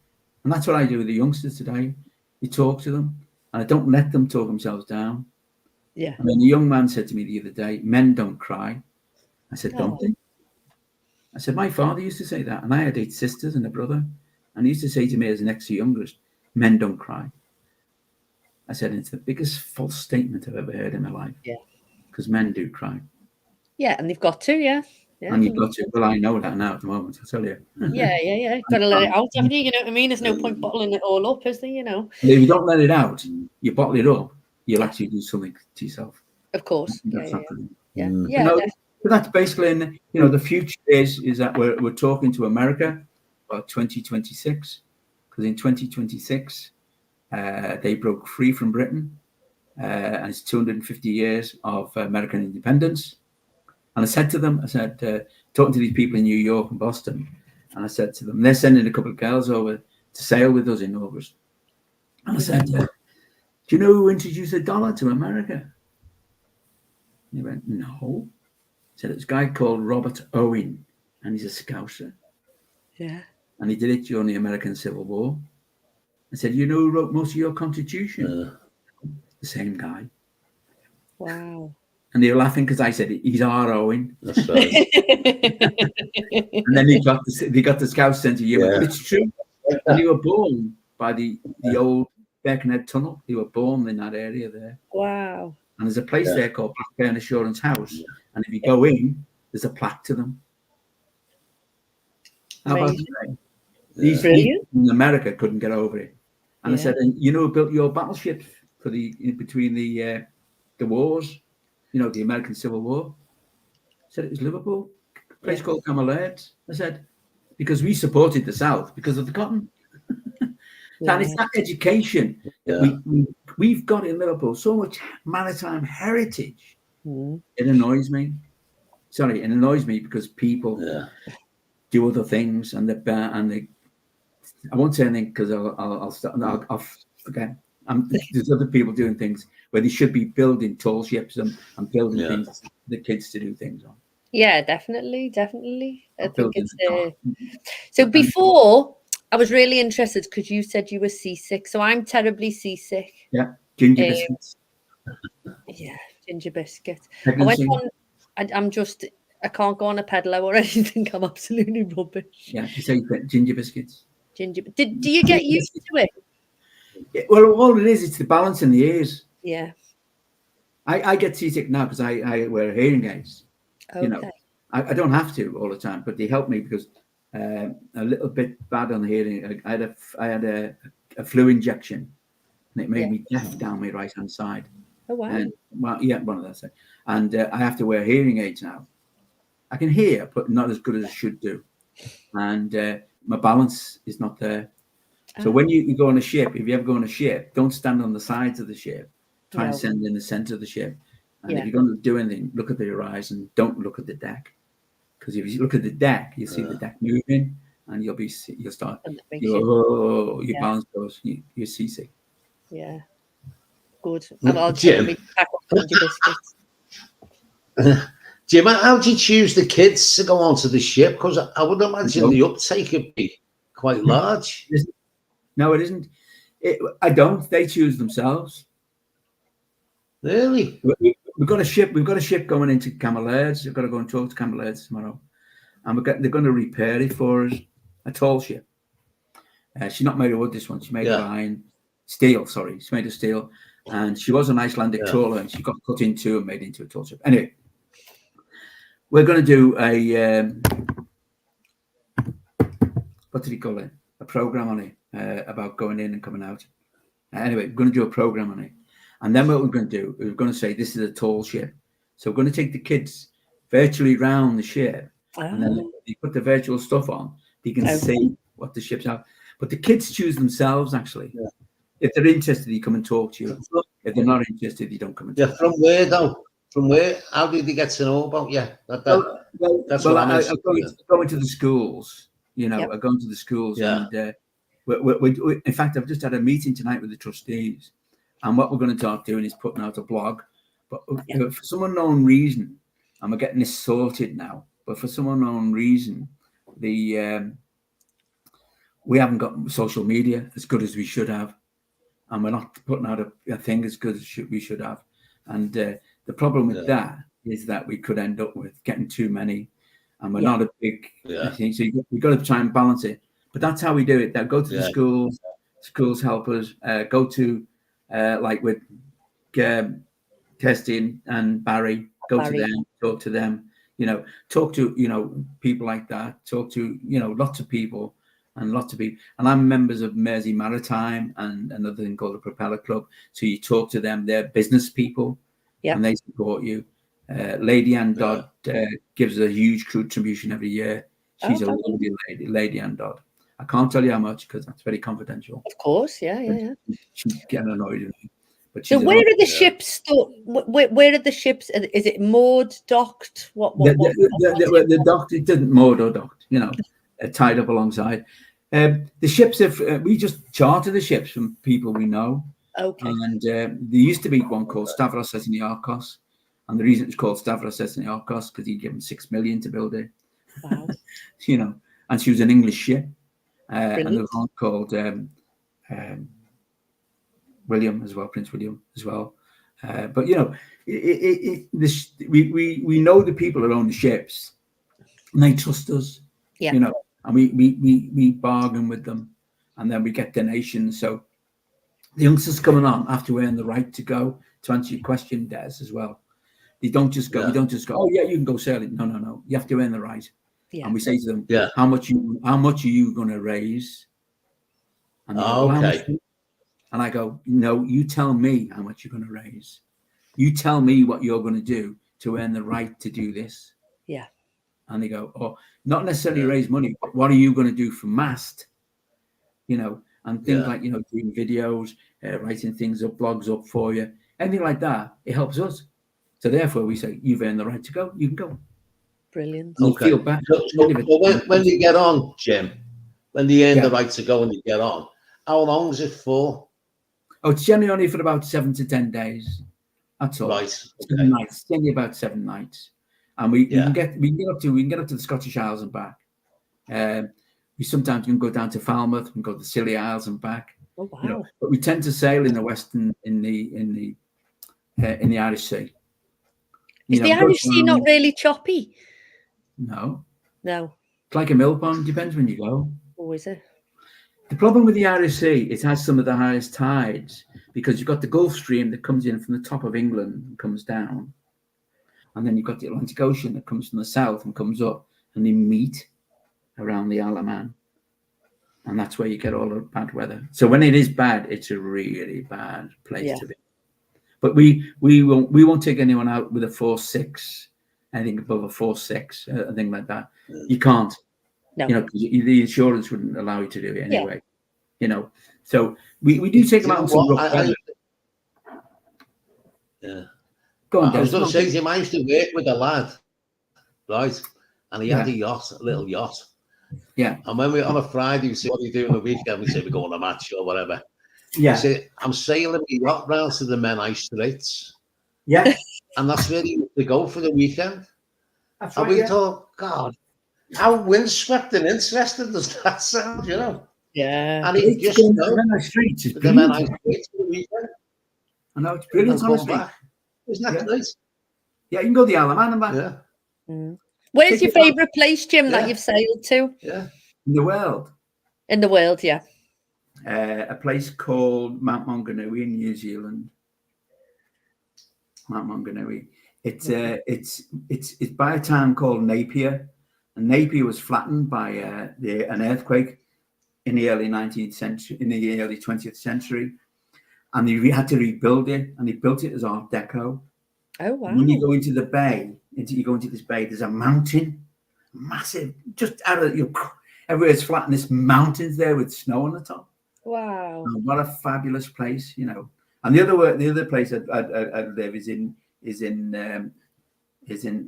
And that's what I do with the youngsters today. You talk to them, and I don't let them talk themselves down. Yeah. I mean, the young man said to me the other day, men don't cry. I said, don't they? I said, my father used to say that. And I had 8 sisters and a brother. And he used to say to me as next to youngest, men don't cry. I said, it's the biggest false statement I've ever heard in my life. Yeah. Because men do cry. Yeah, and they've got to, yeah. And you've got to. Well, I know that now at the moment, I tell you. Yeah. Got to let it out, haven't you? You know what I mean? There's no point bottling it all up, is there, you know? And if you don't let it out, you bottle it up, you'll actually do something to yourself. Of course. That's Yeah. You know, but that's basically, you know, the future is that we're talking to America about 2026, because in 2026 they broke free from Britain, and it's 250 years of American independence. And I said to them, talking to these people in New York and Boston, and I said to them, they're sending a couple of girls over to sail with us in August. And I said, do you know who introduced the dollar to America? And he went, no. I said, it's a guy called Robert Owen, and he's a Scouser. Yeah. And he did it during the American Civil War. I said, you know who wrote most of your Constitution? The same guy. Wow. And they were laughing because I said, he's R. Owen. That's right. And then they got the Scout Centre. Yeah. It's true. And they were born by the old Birkenhead Tunnel. They were born in that area there. Wow. And there's a place there called Blackburn Assurance House. And if you go in, there's a plaque to them. How about today? These Brilliant. in America couldn't get over it. And I Yeah. said, and you know who built your battleships for between the wars, you know, the American Civil War? I said it was Liverpool, a place Yeah. called Camberlaird. I said, because we supported the South because of the cotton. And it's that education that we've got in Liverpool, so much maritime heritage. It annoys me. Sorry, it annoys me because people do other things and they I won't say anything because I'll start. I'll forget. There's other people doing things where they should be building tall ships and building things for the kids to do things on. Yeah, definitely. I think it's so. And Before, I was really interested because you said you were seasick. So I'm terribly seasick. Yeah, ginger biscuits. Yeah, ginger biscuits. Pregnancy. I can't go on a pedalo or anything. I'm absolutely rubbish. Yeah, you say ginger biscuits. Do you get used to it? Yeah, well, all it is, it's the balance in the ears. Yeah. I get seasick now because I wear hearing aids. Okay. You know, I don't have to all the time, but they help me because a little bit bad on the hearing. I had a flu injection, and it made me deaf down my right hand side. Oh wow. And well, yeah, one of those. And I have to wear hearing aids now. I can hear, but not as good as I should do. And my balance is not there. So when you go on a ship, if you ever go on a ship, don't stand on the sides of the ship. Try and stand in the center of the ship. And if you're going to do anything, look at the horizon. Don't look at the deck, because if you look at the deck, you see the deck moving, and your balance goes. You're seasick. Yeah. Good. And I'll Jim. pack up ginger biscuits. Jim, how do you choose the kids to go onto the ship? Because I would imagine the uptake would be quite large. No, it isn't. I don't. They choose themselves. Really? We've got a ship. We've got a ship going into Camberlaird's. We've got to go and talk to Camberlaird's tomorrow, and they're going to repair it for us. A tall ship. She's not made of wood. This one. She's made of iron, steel. Sorry, she's made of steel. And she was an Icelandic trawler, and she got cut in two and made into a tall ship. Anyway, we're going to do what did he call it? A program on it about going in and coming out. Anyway, we're going to do a program on it. And then what we're going to do, we're going to say this is a tall ship. So we're going to take the kids virtually round the ship. And then they put the virtual stuff on. They can see what the ships are. But the kids choose themselves, actually. Yeah. If they're interested, they come and talk to you. If they're not interested, they don't come and talk. Yeah, from where, though? From where? How did they get to know about you? That's what I go into the schools. You know, I go into the schools. And we in fact, I've just had a meeting tonight with the trustees. And what we're going to start doing is putting out a blog. But for some unknown reason, and we're getting this sorted now, but for some unknown reason, we haven't got social media as good as we should have. And we're not putting out a thing as good as we should have. And the problem with that is that we could end up with getting too many. And we're not a big thing. So we've got to try and balance it. But that's how we do it. Go to the schools. Schools help us. Go to, like with Kirsty and Barry, to them, talk to them. You know, talk to, people like that. Talk to, lots of people. And I'm members of Mersey Maritime and another thing called the Propeller Club. So you talk to them, they're business people, and they support you. Lady Ann Dodd gives a huge contribution every year. She's a lovely lady, Lady Ann Dodd. I can't tell you how much because that's very confidential. Of course, yeah. She's getting annoyed with me. But so where are the ships? Where are the ships? Is it moored, docked? The docked? It didn't moored or docked. Tied up alongside. The ships we just charter the ships from people we know. Okay. And there used to be one called Stavros Esniarchos, and the reason it's called Stavros Esniarchos because he gave him $6 million to build it. Wow. And she was an English ship. And there was one called William as well, Prince William as well. But we know the people that own the ships, and they trust us. Yeah. And we bargain with them, and then we get donations. So the youngsters coming on have to earn the right to go. To answer your question, Des, as well, they don't just go. We don't just go. Oh yeah, you can go sailing. No. You have to earn the right. and we say to them, Yeah. how much are you going to raise? And they go, well, how much? And I go, no, you tell me how much you're going to raise. You tell me what you're going to do to earn the right to do this. Yeah. And they go, oh, not necessarily raise money, but what are you going to do for MAST? You know, and things like, you know, doing videos, writing things up, blogs up for you, anything like that. It helps us. So therefore, we say, you've earned the right to go. You can go. Brilliant. And you feel bad. So when you get on, Jim, when you earn the right to go and you get on, how long is it for? Oh, it's generally only for about 7 to 10 days. That's all. Right. 7 nights. Generally about 7 nights. And we can get up to the Scottish Isles and back. We sometimes can go down to Falmouth and go to the Scilly Isles and back. Oh wow! You know, but we tend to sail in the western in the Irish Sea. Is the Irish Sea not really choppy? No. No. It's like a mill pond. Depends when you go. Oh, is it? The problem with the Irish Sea, it has some of the highest tides because you've got the Gulf Stream that comes in from the top of England and comes down. And then you've got the Atlantic Ocean that comes from the south and comes up, and they meet around the Isle of Man. And that's where you get all the bad weather. So when it is bad, it's a really bad place to be. But we won't take anyone out with a 4.6, anything above a 4.6, a thing like that. You can't. No. You know, the insurance wouldn't allow you to do it anyway. You know, so we do take them out on some rough weather. Go on, I was going to say, Jim, I used to work with a lad, right? And he had a yacht, a little yacht. Yeah. And when we on a Friday, we say, what are you doing the weekend? We say, we're going to a match or whatever. Yeah. We say, I'm sailing my yacht round to the Menai Straits. Yeah. And that's where he used to go for the weekend. That's and right, we thought, God, how windswept and interesting does that sound, you know? Yeah. And he just the Menai Straits is the Menai Straits for the weekend. I know, it's brilliant, honestly. Isn't that nice? Yeah, you can go to the Isle of Man and back. Yeah. Mm. Where's your favourite place, Jim, that you've sailed to? Yeah. In the world. In the world, yeah. A place called Mount Maunganui in New Zealand. Mount Maunganui. It's by a town called Napier, and Napier was flattened by an earthquake in the early 19th century, in the early 20th century, and they had to rebuild it, and they built it as Art Deco. Oh wow! And when you go into the bay, you go into this bay, there's a mountain, massive, just out of everywhere's flat, and there's mountains there with snow on the top. Wow! And what a fabulous place, you know. And the other place I live is in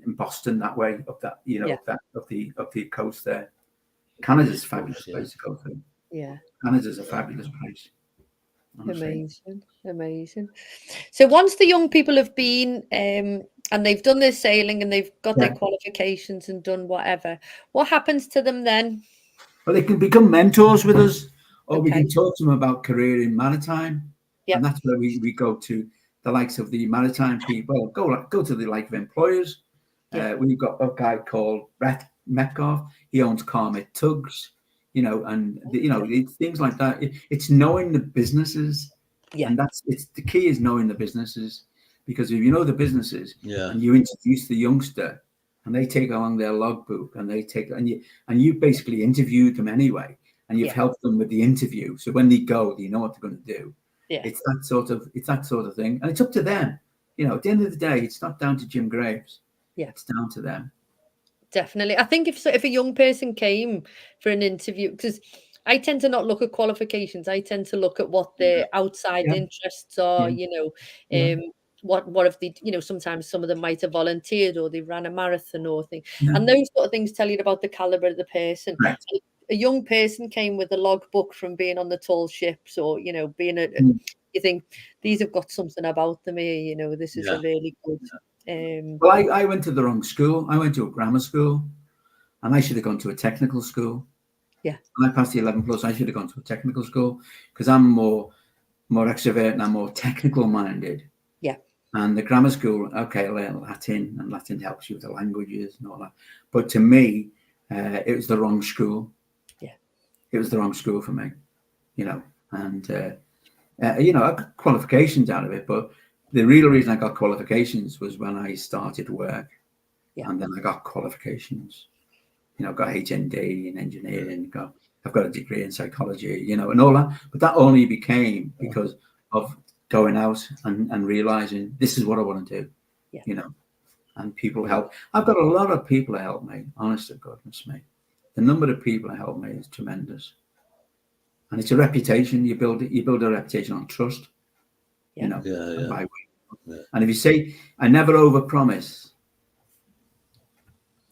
Boston, that way up that, you know, up the coast there. Canada's a fabulous place to go to. Yeah, Canada's a fabulous place. Honestly. Amazing. So once the young people have been and they've done their sailing and they've got their qualifications and done whatever, what happens to them then? Well, they can become mentors with us, or we can talk to them about career in maritime. And that's where we go to the likes of the maritime people. Go to the like of employers. We've got a guy called Brett Metcalf. He owns Carmet Tugs, you know, and it's things like that. It's knowing the businesses, and the key is knowing the businesses, because if you know the businesses and you introduce the youngster, and they take along their logbook, and you basically interviewed them anyway, and you've helped them with the interview. So when they go, they know what they're going to do. It's that sort of thing, and it's up to them. You know, at the end of the day, it's not down to Jim Graves. It's down to them. Definitely. I think if a young person came for an interview, because I tend to not look at qualifications, I tend to look at what their outside interests are. You know, what if they, you know, sometimes some of them might have volunteered or they ran a marathon or thing, and those sort of things tell you about the caliber of the person. Right. So a young person came with a logbook from being on the tall ships, or, you know, being you think these have got something about them here, you know, this is a really good. Well, I went to the wrong school. I went to a grammar school, and I should have gone to a technical school. Yeah. And I passed the 11 plus. I should have gone to a technical school because I'm more extrovert and I'm more technical minded. Yeah. And the grammar school, okay, I learned Latin, and Latin helps you with the languages and all that. But to me, it was the wrong school. Yeah. It was the wrong school for me, you know. And you know, I got qualifications out of it, but the real reason I got qualifications was when I started work, and then I got qualifications. you know, got HND in engineering, I've got a degree in psychology, you know, and all that. But that only became because of going out and realizing this is what I want to do, you know, and people help. I've got a lot of people that help me, honest to goodness me. The number of people that help me is tremendous. And it's a reputation. You build a reputation on trust, you know. And if you say, I never overpromise,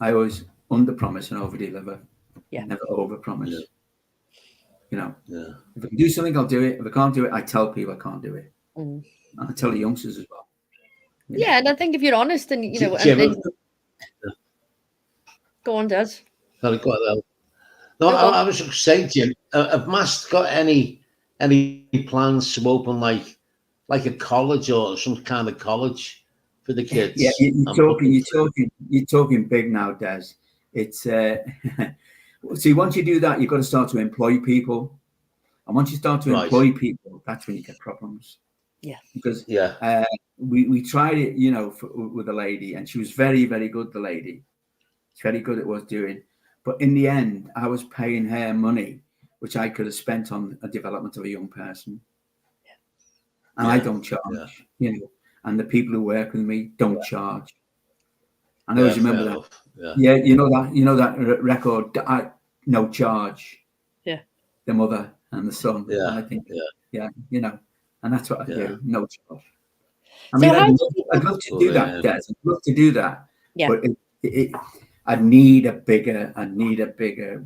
I always underpromise and overdeliver. Never overpromise. You know, if I can do something, I'll do it. If I can't do it, I tell people I can't do it. And I tell the youngsters as well. Yeah, and I think if you're honest and, you know, Jim, go on, Des. Sorry, go on. No, I was just saying, Jim, have Mast got any plans to open like a college or some kind of college for the kids? Yeah, you're talking big now, Des. It's see, once you do that, you've got to start to employ people, and once you start to employ people, that's when you get problems. Yeah, because we tried it, you know, with a lady, and she was very, very good. The lady, she's very good at what was doing. But in the end, I was paying her money, which I could have spent on a development of a young person. And I don't charge, you know, and the people who work with me don't charge. And I always remember that. You know that record, no charge. Yeah. The mother and the son. Yeah. And I think, you know, and that's what I do, no charge. I So mean, I'd love to do that, Des. I'd love to do that. Yeah. But I need a bigger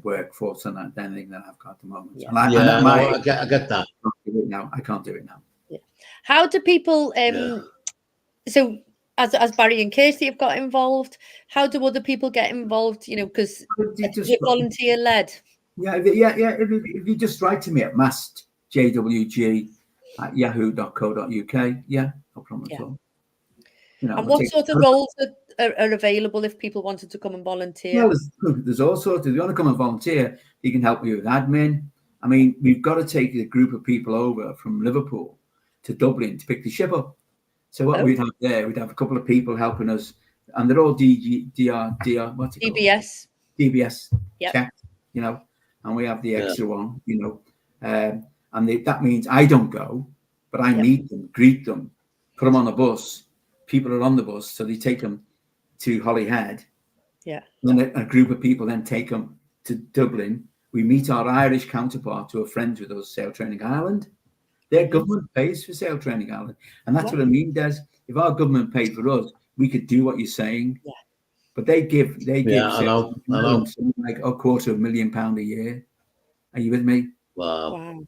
workforce than anything that I've got at the moment. Yeah, I get that. I can't do it now. Yeah. How do people? So as Barry and Kirsty have got involved, how do other people get involved? You know, because it's volunteer led. Yeah. If you just write to me at mastjwg@yahoo.co.uk. Yeah, no problem at all. You know, and what sort of roles are available if people wanted to come and volunteer? Well, there's all sorts. If you want to come and volunteer, you can help me with admin. I mean, we've got to take a group of people over from Liverpool to Dublin to pick the ship up. So what we'd have there, we'd have a couple of people helping us, and they're all what's it DBS. called? DBS checked, you know, and we have the extra one, you know, and that means I don't go, but I meet them, greet them, put them on a bus. People are on the bus, so they take them to Holyhead. Yeah. And a group of people then take them to Dublin. We meet our Irish counterparts who are friends with us, Sail Training Ireland. Their government pays for Sail Training Ireland. And that's what I mean, Des. If our government paid for us, we could do what you're saying. Yeah. But they give I know. Like £250,000 a year. Are you with me? Wow.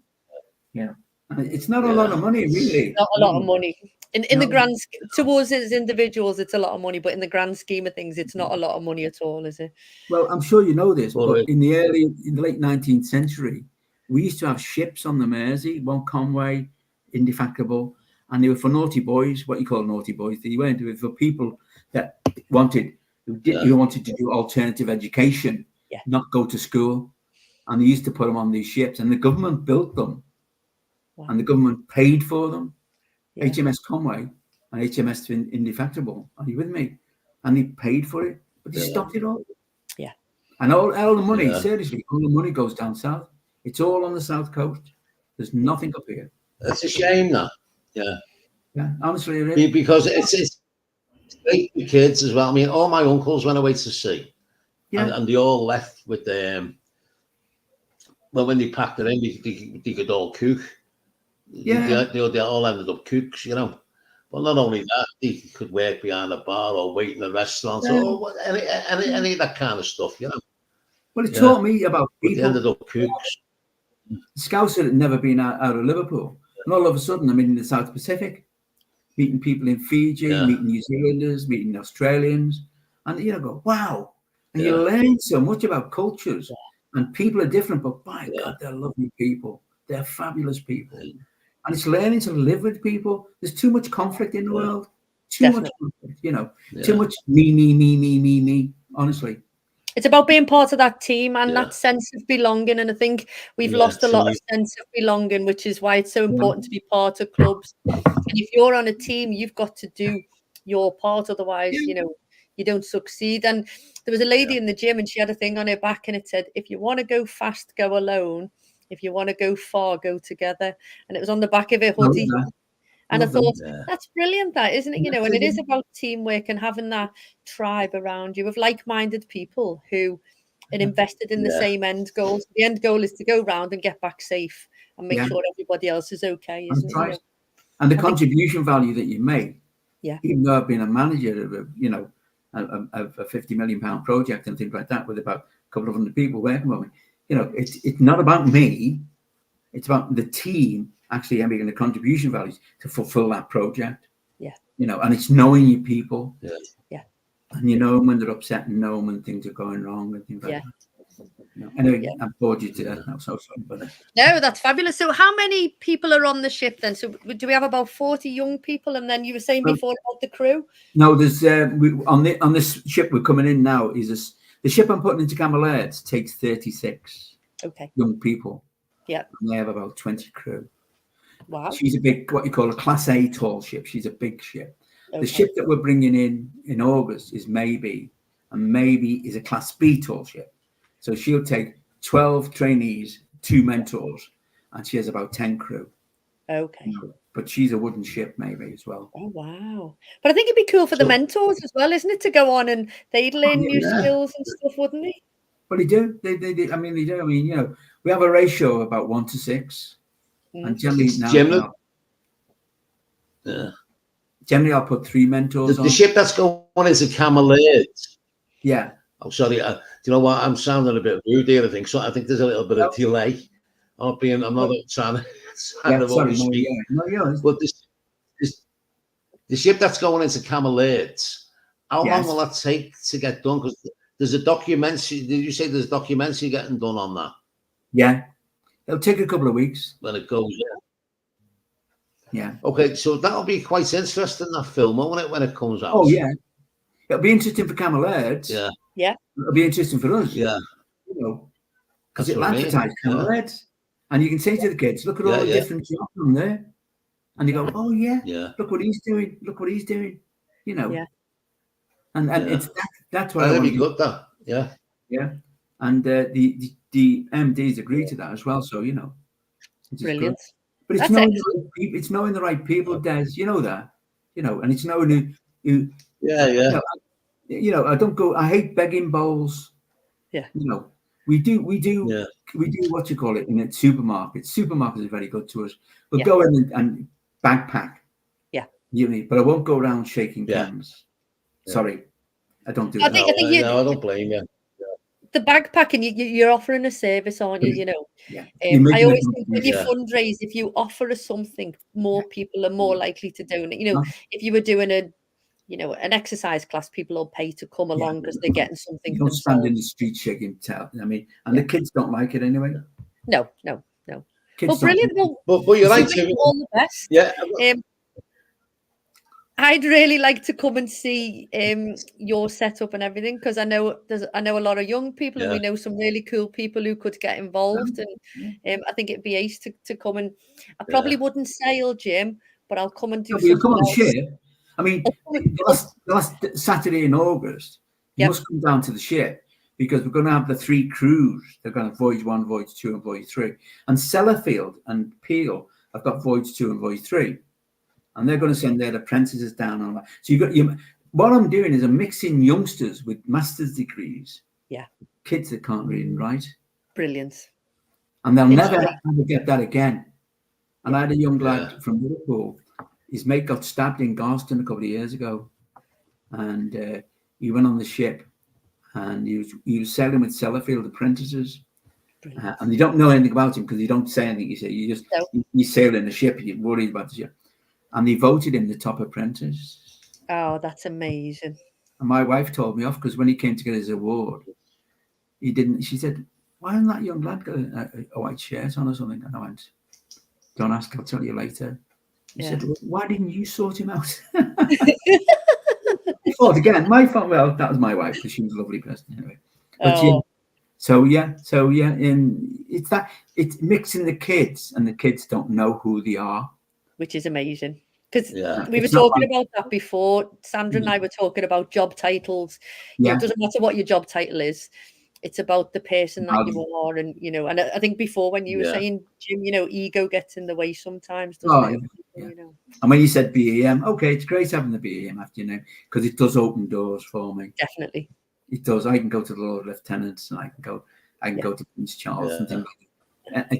Yeah. It's not a lot of money, really. Not a lot of money. In the grand, towards us individuals, it's a lot of money, but in the grand scheme of things, it's not a lot of money at all, is it? Well, I'm sure you know this, but in the late 19th century, we used to have ships on the Mersey, one Conway, Indefatigable, and they were for naughty boys, what you call naughty boys. They weren't for people that wanted to do alternative education, not go to school. And they used to put them on these ships, and the government built them, and the government paid for them. HMS Conway and HMS Indefatigable. Are you with me? And they paid for it, but they stopped it all. Yeah. And all the money, seriously, all the money goes down south. It's all on the south coast. There's nothing up here. It's a shame, that. Yeah. Yeah, honestly, it is. Because it's great for kids as well. I mean, all my uncles went away to sea, and they all left with them. Well, when they packed it in, they could all cook. Yeah, they all ended up cooks, you know. But not only that, they could work behind a bar or wait in a restaurant or any of that kind of stuff, you know. Well, it taught me about people. They ended up cooks. Scouts had never been out of Liverpool, and all of a sudden, I'm in the South Pacific, meeting people in Fiji, meeting New Zealanders, meeting Australians, and you know, go wow, and you learn so much about cultures, and people are different, but by God, they're lovely people, they're fabulous people. And it's learning to live with people. There's too much conflict in the world. Too much conflict, you know. Too much me. Honestly. It's about being part of that team and that sense of belonging. And I think we've lost a lot of sense of belonging, which is why it's so important to be part of clubs. And if you're on a team, you've got to do your part. Otherwise, you know, you don't succeed. And there was a lady in the gym, and she had a thing on her back, and it said, if you want to go fast, go alone. If you want to go far, go together. And it was on the back of her hoodie. And I thought, that's brilliant, that, isn't it? You know, and it is about teamwork and having that tribe around you of like-minded people who are invested in the same end goals. The end goal is to go round and get back safe and make sure everybody else is okay, isn't it? Right. And the contribution value that you make, even though I've been a manager of a £50 million project and things like that with about a couple of hundred people working with me, you know, it's not about me. It's about the team actually making the contribution values to fulfill that project. Yeah. You know, and it's knowing your people. Yeah. Yeah. And you know when they're upset and know when things are going wrong and things like that. You know, anyway, I bored you to death. I'm so sorry about that. No, that's fabulous. So how many people are on the ship then? So do we have about 40 young people? And then you were saying before about the crew? No, there's on this ship we're coming in now is the ship I'm putting into Camberlaird's takes 36 young people. Yeah. And they have about 20 crew. Wow. She's a big, what you call a Class A tall ship. She's a big ship. The ship that we're bringing in August is Maybe, and Maybe is a Class B tall ship. So she'll take 12 trainees, 2 mentors, and she has about 10 crew. Okay. You know, but she's a wooden ship, Maybe, as well. Oh, wow. But I think it'd be cool for the mentors as well, isn't it, to go on and they'd learn new skills and stuff, wouldn't they? Well, they do. They do. I mean, they do. I mean, you know, we have a ratio of about 1 to 6. And generally generally I'll put 3 mentors on. The ship that's going into Camberlaird's. Yeah. Oh, sorry. Do you know what? I'm sounding a bit rude here, I think. So I think there's a little bit of delay. I'm not trying to overspeak. But the ship that's going into Camberlaird's, how long will that take to get done? Because there's a documentary. Did you say there's a documentary getting done on that? Yeah. It'll take a couple of weeks. When it goes, yeah. Okay, so that'll be quite interesting, that film, won't it, when it comes out? Oh, yeah. It'll be interesting for Camberlaird's. Yeah. Yeah. It'll be interesting for us. Yeah. You know, because it'll advertise Camberlaird's. And you can say to the kids, look at all the different jobs from there. And you go, oh, yeah, look what he's doing. Look what he's doing. You know. Yeah. And it's that's what that'd be good, that. Yeah. Yeah. And the MDs agree to that as well. So, you know. Brilliant. But it's knowing the right people, Des. You know that. You know, and it's knowing who you know, I hate begging bowls. Yeah. You know, we do what you call it in supermarkets. Supermarkets are very good to us. We'll go in and backpack. Yeah. You know, but I won't go around shaking cans. Yeah. Sorry. I don't do that. I don't blame you. The backpacking, you're offering a service, aren't you? You know, I always think when you fundraise, if you offer us something, more people are more likely to donate. You know, if you were doing an exercise class, people will pay to come along because they're getting something. You don't stand in the street shaking tail. I mean, and the kids don't like it anyway. No. Well, brilliant. But you're right. All the best. Yeah. I'd really like to come and see your setup and everything, because I know a lot of young people and we know some really cool people who could get involved, and I think it'd be ace to come. And I probably wouldn't sail, Jim, but I'll come and do something else. Come and share. I mean, the last Saturday in August, you must come down to the ship, because we're going to have the 3 crews. They're going to voyage 1, voyage 2, and voyage 3. And Sellafield and Peel have got voyage 2 and voyage 3. And they're going to send their apprentices down on that. So what I'm doing is I'm mixing youngsters with master's degrees. Yeah. Kids that can't read and write. Brilliant. And they'll never get that again. And I had a young lad from Liverpool. His mate got stabbed in Garston a couple of years ago. And he went on the ship. And he was sailing with Sellafield apprentices. And you don't know anything about him because you don't say anything. You say you sail in the ship and you're worried about the ship. And they voted him the top apprentice. Oh, that's amazing. And my wife told me off because when he came to get his award, he didn't. She said, "Why hasn't that young lad got a white shirt on or something?" And I went, "Don't ask. I'll tell you later." He said, well, "Why didn't you sort him out?" I thought again. My fault. Well, that was my wife because she was a lovely person anyway. But so and it's mixing the kids, and the kids don't know who they are. Which is amazing. Because Yeah. we were It's not talking like- about that before. Sandra and I were talking about job titles. You know, Yeah. it doesn't matter what your job title is. It's about the person that you Value. are, and you know. And I think before, when you were Yeah. saying, Jim, you know, ego gets in the way sometimes, doesn't Oh, it? yeah, yeah. You know, And when you said BEM, okay, it's great having the BEM after, you know, because it does open doors for me. definitely. It does. I can go to the Lord Lieutenants, and I can go Yeah. go to Prince Charles and Yeah. things like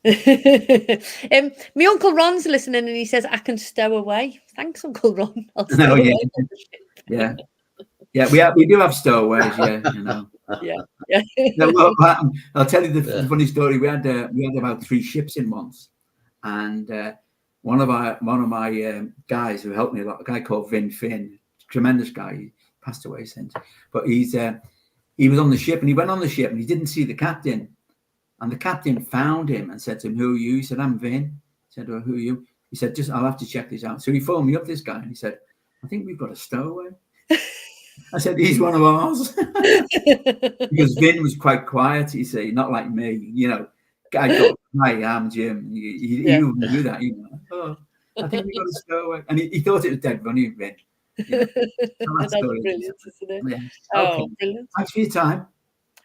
that. My Uncle Ron's listening, and he says, "I can stow away." Thanks, Uncle Ron. I'll stow No, away. yeah. on the ship. Yeah, we do have stowaways, yeah, you know. Yeah, yeah. No, look, I'll tell you the Yeah. funny story. We had about 3 ships in once, and one of my guys who helped me a lot, a guy called Vin Finn, tremendous guy. He passed away since, but he was on the ship, and he went on the ship, and he didn't see the captain, and the captain found him and said to him, "Who are you?" He said, "I'm Vin." He said, "Well, who are you?" He said, "Just I'll have to check this out." So he phoned me up, this guy, and he said, "I think we've got a stowaway." I said, "He's one of ours." Because Vin was quite quiet, you see, not like me, you know. I go, "Hi, I'm Jim." Yeah. You wouldn't do that, you know. "Oh, I think we got to stowaway," and he thought it was dead funny, Vin. You know. So That's story. brilliant, isn't it? Yeah. Oh, Okay. brilliant. Thanks for your time.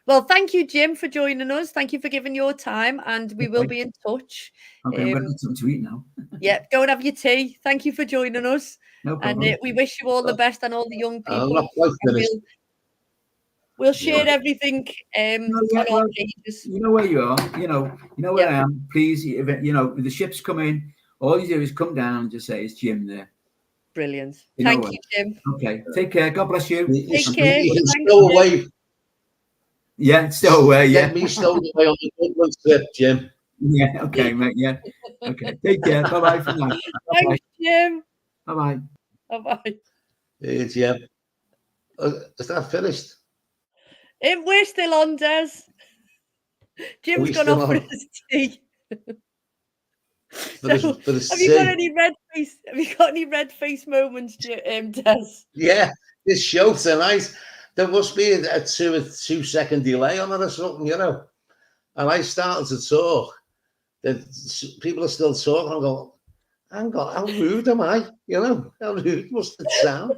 Well, thank you, Jim, for joining us. Thank you for giving your time, and we will Okay. be in touch. Okay, I'm going to get something to eat now. Yeah, go and have your tea. Thank you for joining us. No And problem. we wish you all the best and all the young I'm people. not quite And finished. we'll share Yeah. everything No, yeah, on our well, pages. you know where you are. You know where Yeah. I am. Please, if, you know, if the ships come in, all you do is come down and just say, "It's Jim there." Brilliant. You know Thank what? you, Jim. Okay, take care. God bless you. Take care. You can Thanks, stow Jim. away. Yeah, still away. Yeah. Get me stowed away on the Dublin trip, Jim. Yeah. Okay, mate. Yeah. Okay. Take care. Bye bye for now. Bye bye. Thanks, Jim. Bye bye. Bye-bye. Hey, Jim. Is that finished? We're still on, Des. Jim's we gone still off for on? his tea. For the Have you got sea. any red face? Have you got any red face moments, Des? Yeah, this show tonight. There must be a 2-second delay on it or something, you know. And I started to talk. People are still talking. I'm going, hang on, how rude am I? You know, how rude must it sound?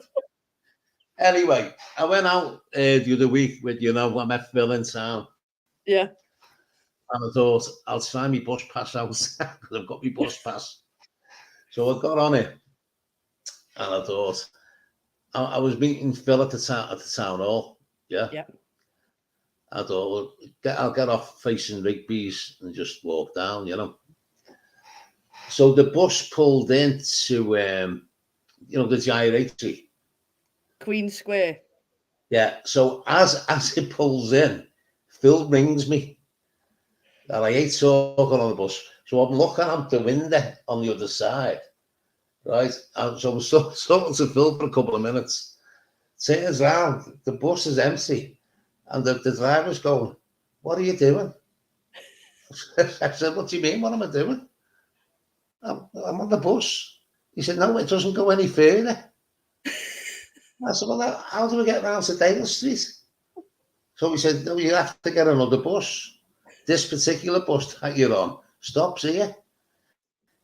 Anyway, I went out the other week with, you know, I met Phil in town. Yeah. And I thought, I'll try my bus pass out because I've got my bus pass. So I got on it. And I thought, I was meeting Phil at the town hall. Yeah. Yeah. I thought, I'll get off facing Rigby's and just walk down, you know. So the bus pulled into, you know, the gyratory. Queen Square. Yeah. So as it pulls in, Phil rings me. And I hate talking on the bus. So I'm looking out the window on the other side. Right. And so I was talking to Phil for a couple of minutes. Turns around, the bus is empty. And the driver's going, "What are you doing?" I said, "What do you mean? What am I doing?" I'm on the bus. He said, "No, it doesn't go any further." I said, "Well, how do we get round to Dale Street?" So he said, "No, you have to get another bus. This particular bus that you're on stops here."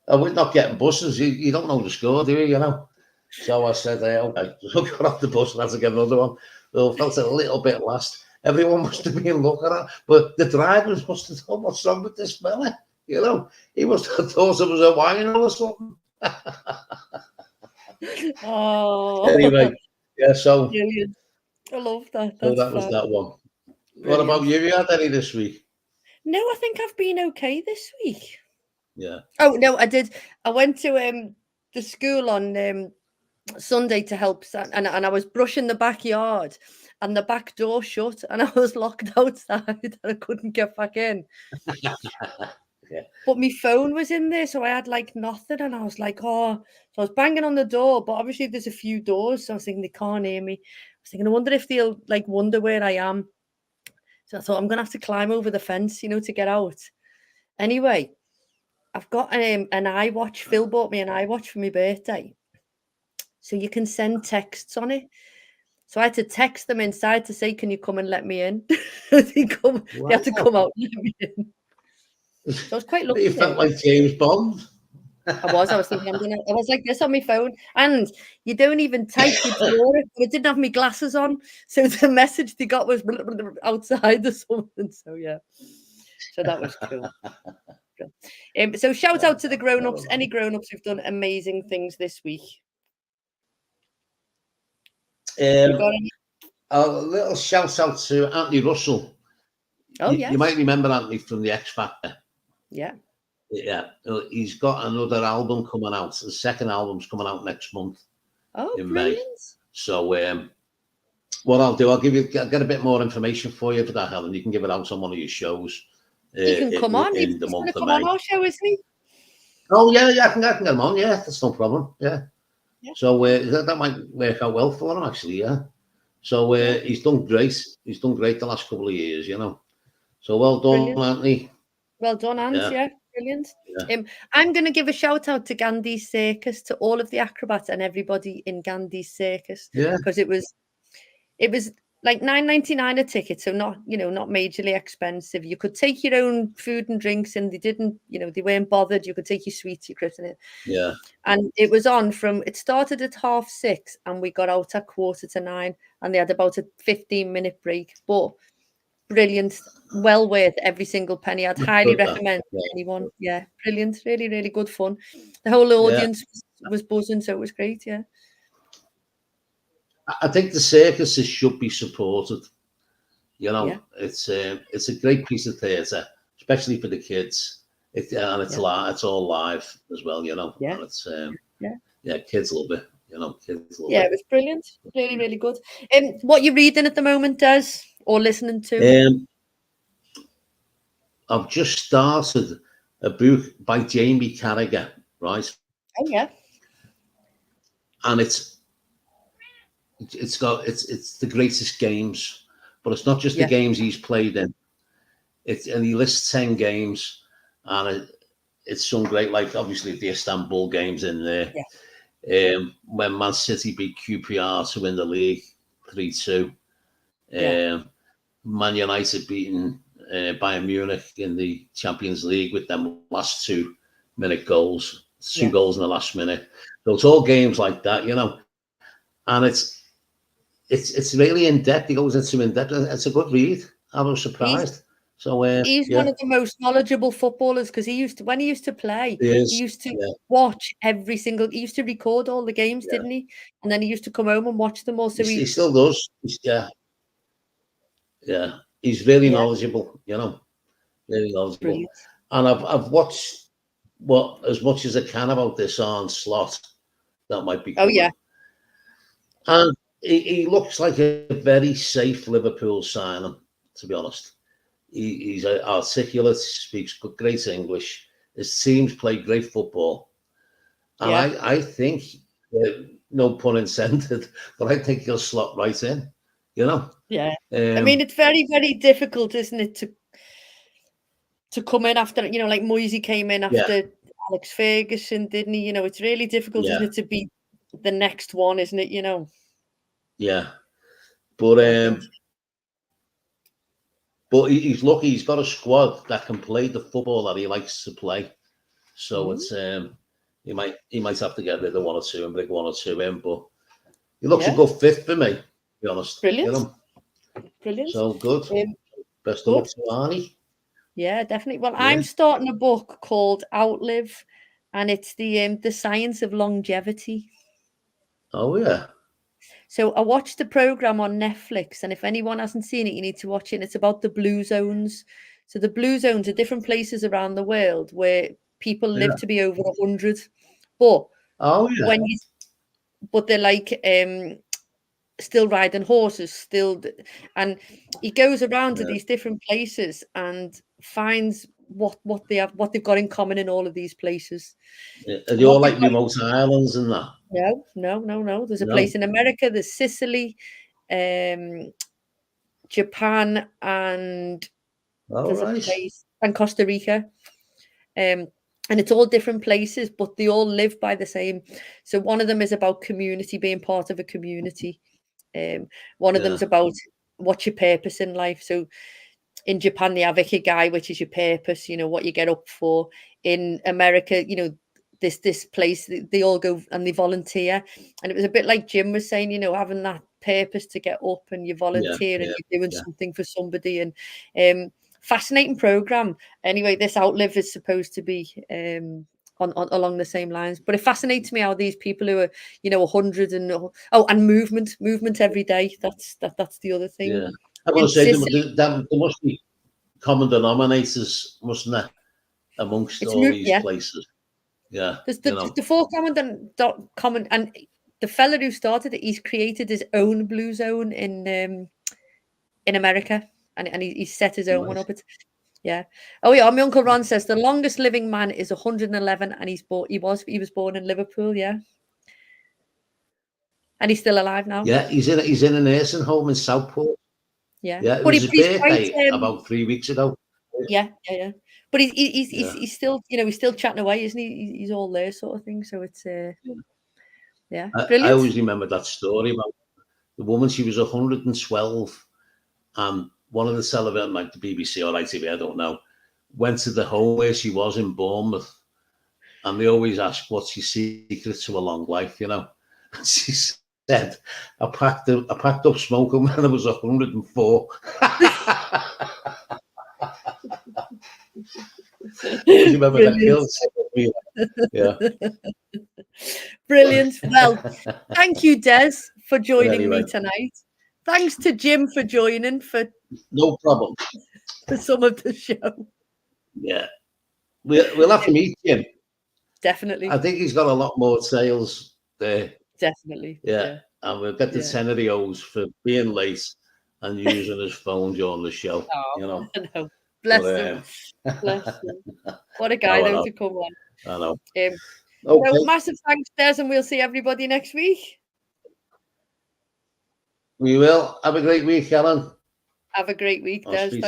And we're not getting buses. You don't know the score, do you? You know. So I said, "Okay." So I got off the bus and had to get another one. So I felt a little bit lost. Everyone must have been looking at, but the drivers must have thought, "What's wrong with this fella?" You know, he must have thought it was a wino or something. Oh. Anyway, yeah. So Brilliant. I love that. so That's that was fun. that one. Brilliant. What about you? You had any this week? No, I think I've been okay this week. Yeah. Oh no, I did. I went to the school on Sunday to help, and I was brushing the backyard, and the back door shut, and I was locked outside, and I couldn't get back in. Yeah. But my phone was in there, so I had like nothing, and I was like, oh, so I was banging on the door, but obviously there's a few doors, so I was thinking they can't hear me. I was thinking, I wonder if they'll like wonder where I am. So I thought I'm gonna have to climb over the fence, you know, to get out. Anyway, I've got an iWatch. Phil bought me an iWatch for my birthday, so you can send texts on it. So I had to text them inside to say, "Can you come and let me in?" They had to come out and let me in. So I was quite lucky. You felt like James Bond. I was thinking, I was like this on my phone, and you don't even type, you draw it. But I didn't have my glasses on, so the message they got was outside or something. So yeah, so that was cool. So shout out to the grown-ups, any grown-ups who've done amazing things this week. You got any? A little shout out to Anthony Russell. Oh, you, yes. you might remember Anthony from the X Factor. Yeah. Yeah, he's got another album coming out. The second album's coming out next month. Oh, in brilliant. May. So what I'll do, I'll get a bit more information for you for that, Helen. You can give it out on one of your shows. He can come on. In the He's going month to of come May. on our show, isn't he? Oh yeah, I can get him on. Yeah, that's no problem. Yeah. Yeah. So that might work out well for him, actually. Yeah. So he's done great. He's done great the last couple of years, you know. So well done, Brilliant. Anthony. Well done, Ant. Yeah, brilliant. Yeah. I'm going to give a shout out to Gandhi's Circus, to all of the acrobats and everybody in Gandhi's Circus. Yeah. Because it was like $9.99 a ticket, so not majorly expensive. You could take your own food and drinks, and they weren't bothered. You could take your sweets, your crisps, and it. Yeah. And it was on it started at 6:30, and we got out at 8:45, and they had about a 15-minute break. But brilliant, well worth every single penny. I'd highly recommend anyone. Yeah, brilliant, really, really good fun. The whole audience was buzzing, so it was great. Yeah. I think the circuses should be supported. You know, it's a great piece of theatre, especially for the kids. It's all live as well. You know, yeah, and it's kids love it. You know, kids love it. Yeah, it was brilliant, really, really good. What you reading at the moment, Des, or listening to? I've just started a book by Jamie Carragher, right? Oh yeah, and it's the greatest games, but it's not just the games he's played in. And he lists 10 games, and it's some great, like obviously the Istanbul games in there. Yeah. When Man City beat QPR to win the league 3-2. Man United beating Bayern Munich in the Champions League with them last 2-minute goals, two goals in the last minute. So it's all games like that, you know. And it's really in depth. He goes into in depth. It's a good read. I was surprised. He's one of the most knowledgeable footballers, because when he used to play, he used to watch every single. He used to record all the games, didn't he? And then he used to come home and watch them all. So he still does. He's really knowledgeable. You know, really knowledgeable. Brilliant. And I've watched as much as I can about this on Slot. That might be. Oh yeah. And he looks like a very safe Liverpool signing, to be honest. He's articulate, speaks great English. His teams play great football. And I think, no pun intended, but I think he'll slot right in, you know? Yeah. I mean, it's very, very difficult, isn't it, to come in after, like Moisey came in after Alex Ferguson, didn't he? It's really difficult, isn't it, to be the next one, isn't it, Yeah. But he's lucky. He's got a squad that can play the football that he likes to play. So it's he might have to get rid of one or two and bring one or two in. But he looks a good fit for me, to be honest. Brilliant. Brilliant. So good. Best of luck to Arnie. Yeah, definitely. Well, I'm starting a book called Outlive, and it's the science of longevity. Oh yeah. So I watched the program on Netflix, and if anyone hasn't seen it, you need to watch it. It's about the blue zones. So the blue zones are different places around the world where people live to be over 100. But but they're like still riding horses, and he goes around to these different places and finds what they've got in common in all of these places. Are they all like remote islands and that? No. There's a place in America, there's Sicily, Japan, and there's a place, and Costa Rica. And it's all different places, but they all live by the same. So one of them is about community, being part of a community. One of them's about what's your purpose in life. So in Japan, they have ikigai, which is your purpose, what you get up for. In America, this place. They all go and they volunteer, and it was a bit like Jim was saying, you know, having that purpose to get up and you volunteer and you're doing something for somebody. And fascinating program. Anyway, this Outlive is supposed to be on along the same lines, but it fascinates me how these people who are, you know, 100 and and movement every day. That's the other thing. Yeah, I want to say there must be common denominators, mustn't there, amongst all these places? Yeah, there's the four common, and the fella who started it, he's created his own blue zone in America, and he's set his own one up. It's Oh yeah, my Uncle Ron says the longest living man is 111, and he was born in Liverpool, and he's still alive now. Yeah, he's in a nursing home in Southport. Yeah, it was his birthday about 3 weeks ago. Yeah. But he's still, you know, he's still chatting away, isn't he? He's all there, sort of thing. So it's brilliant. I always remember that story about the woman. She was 112, and one of the television, like the BBC or ITV, I don't know, went to the home where she was in Bournemouth, and they always ask, what's your secret to a long life, you know? And she said, I packed up smoking when I was 104. Remember that killed me. Yeah. Brilliant. Well, thank you, Des, for joining me tonight. Thanks to Jim for joining no problem for some of the show. Yeah, we'll have to meet Jim. Definitely. I think he's got a lot more sales there. Definitely. Yeah. And we'll get the 10 of the O's for being late and using his phone during the show. Oh, you know. No. Bless him. Bless him. What a guy though to come on. I know. Okay. So massive thanks, Des, and we'll see everybody next week. We will. Have a great week, Helen. Have a great week, Des.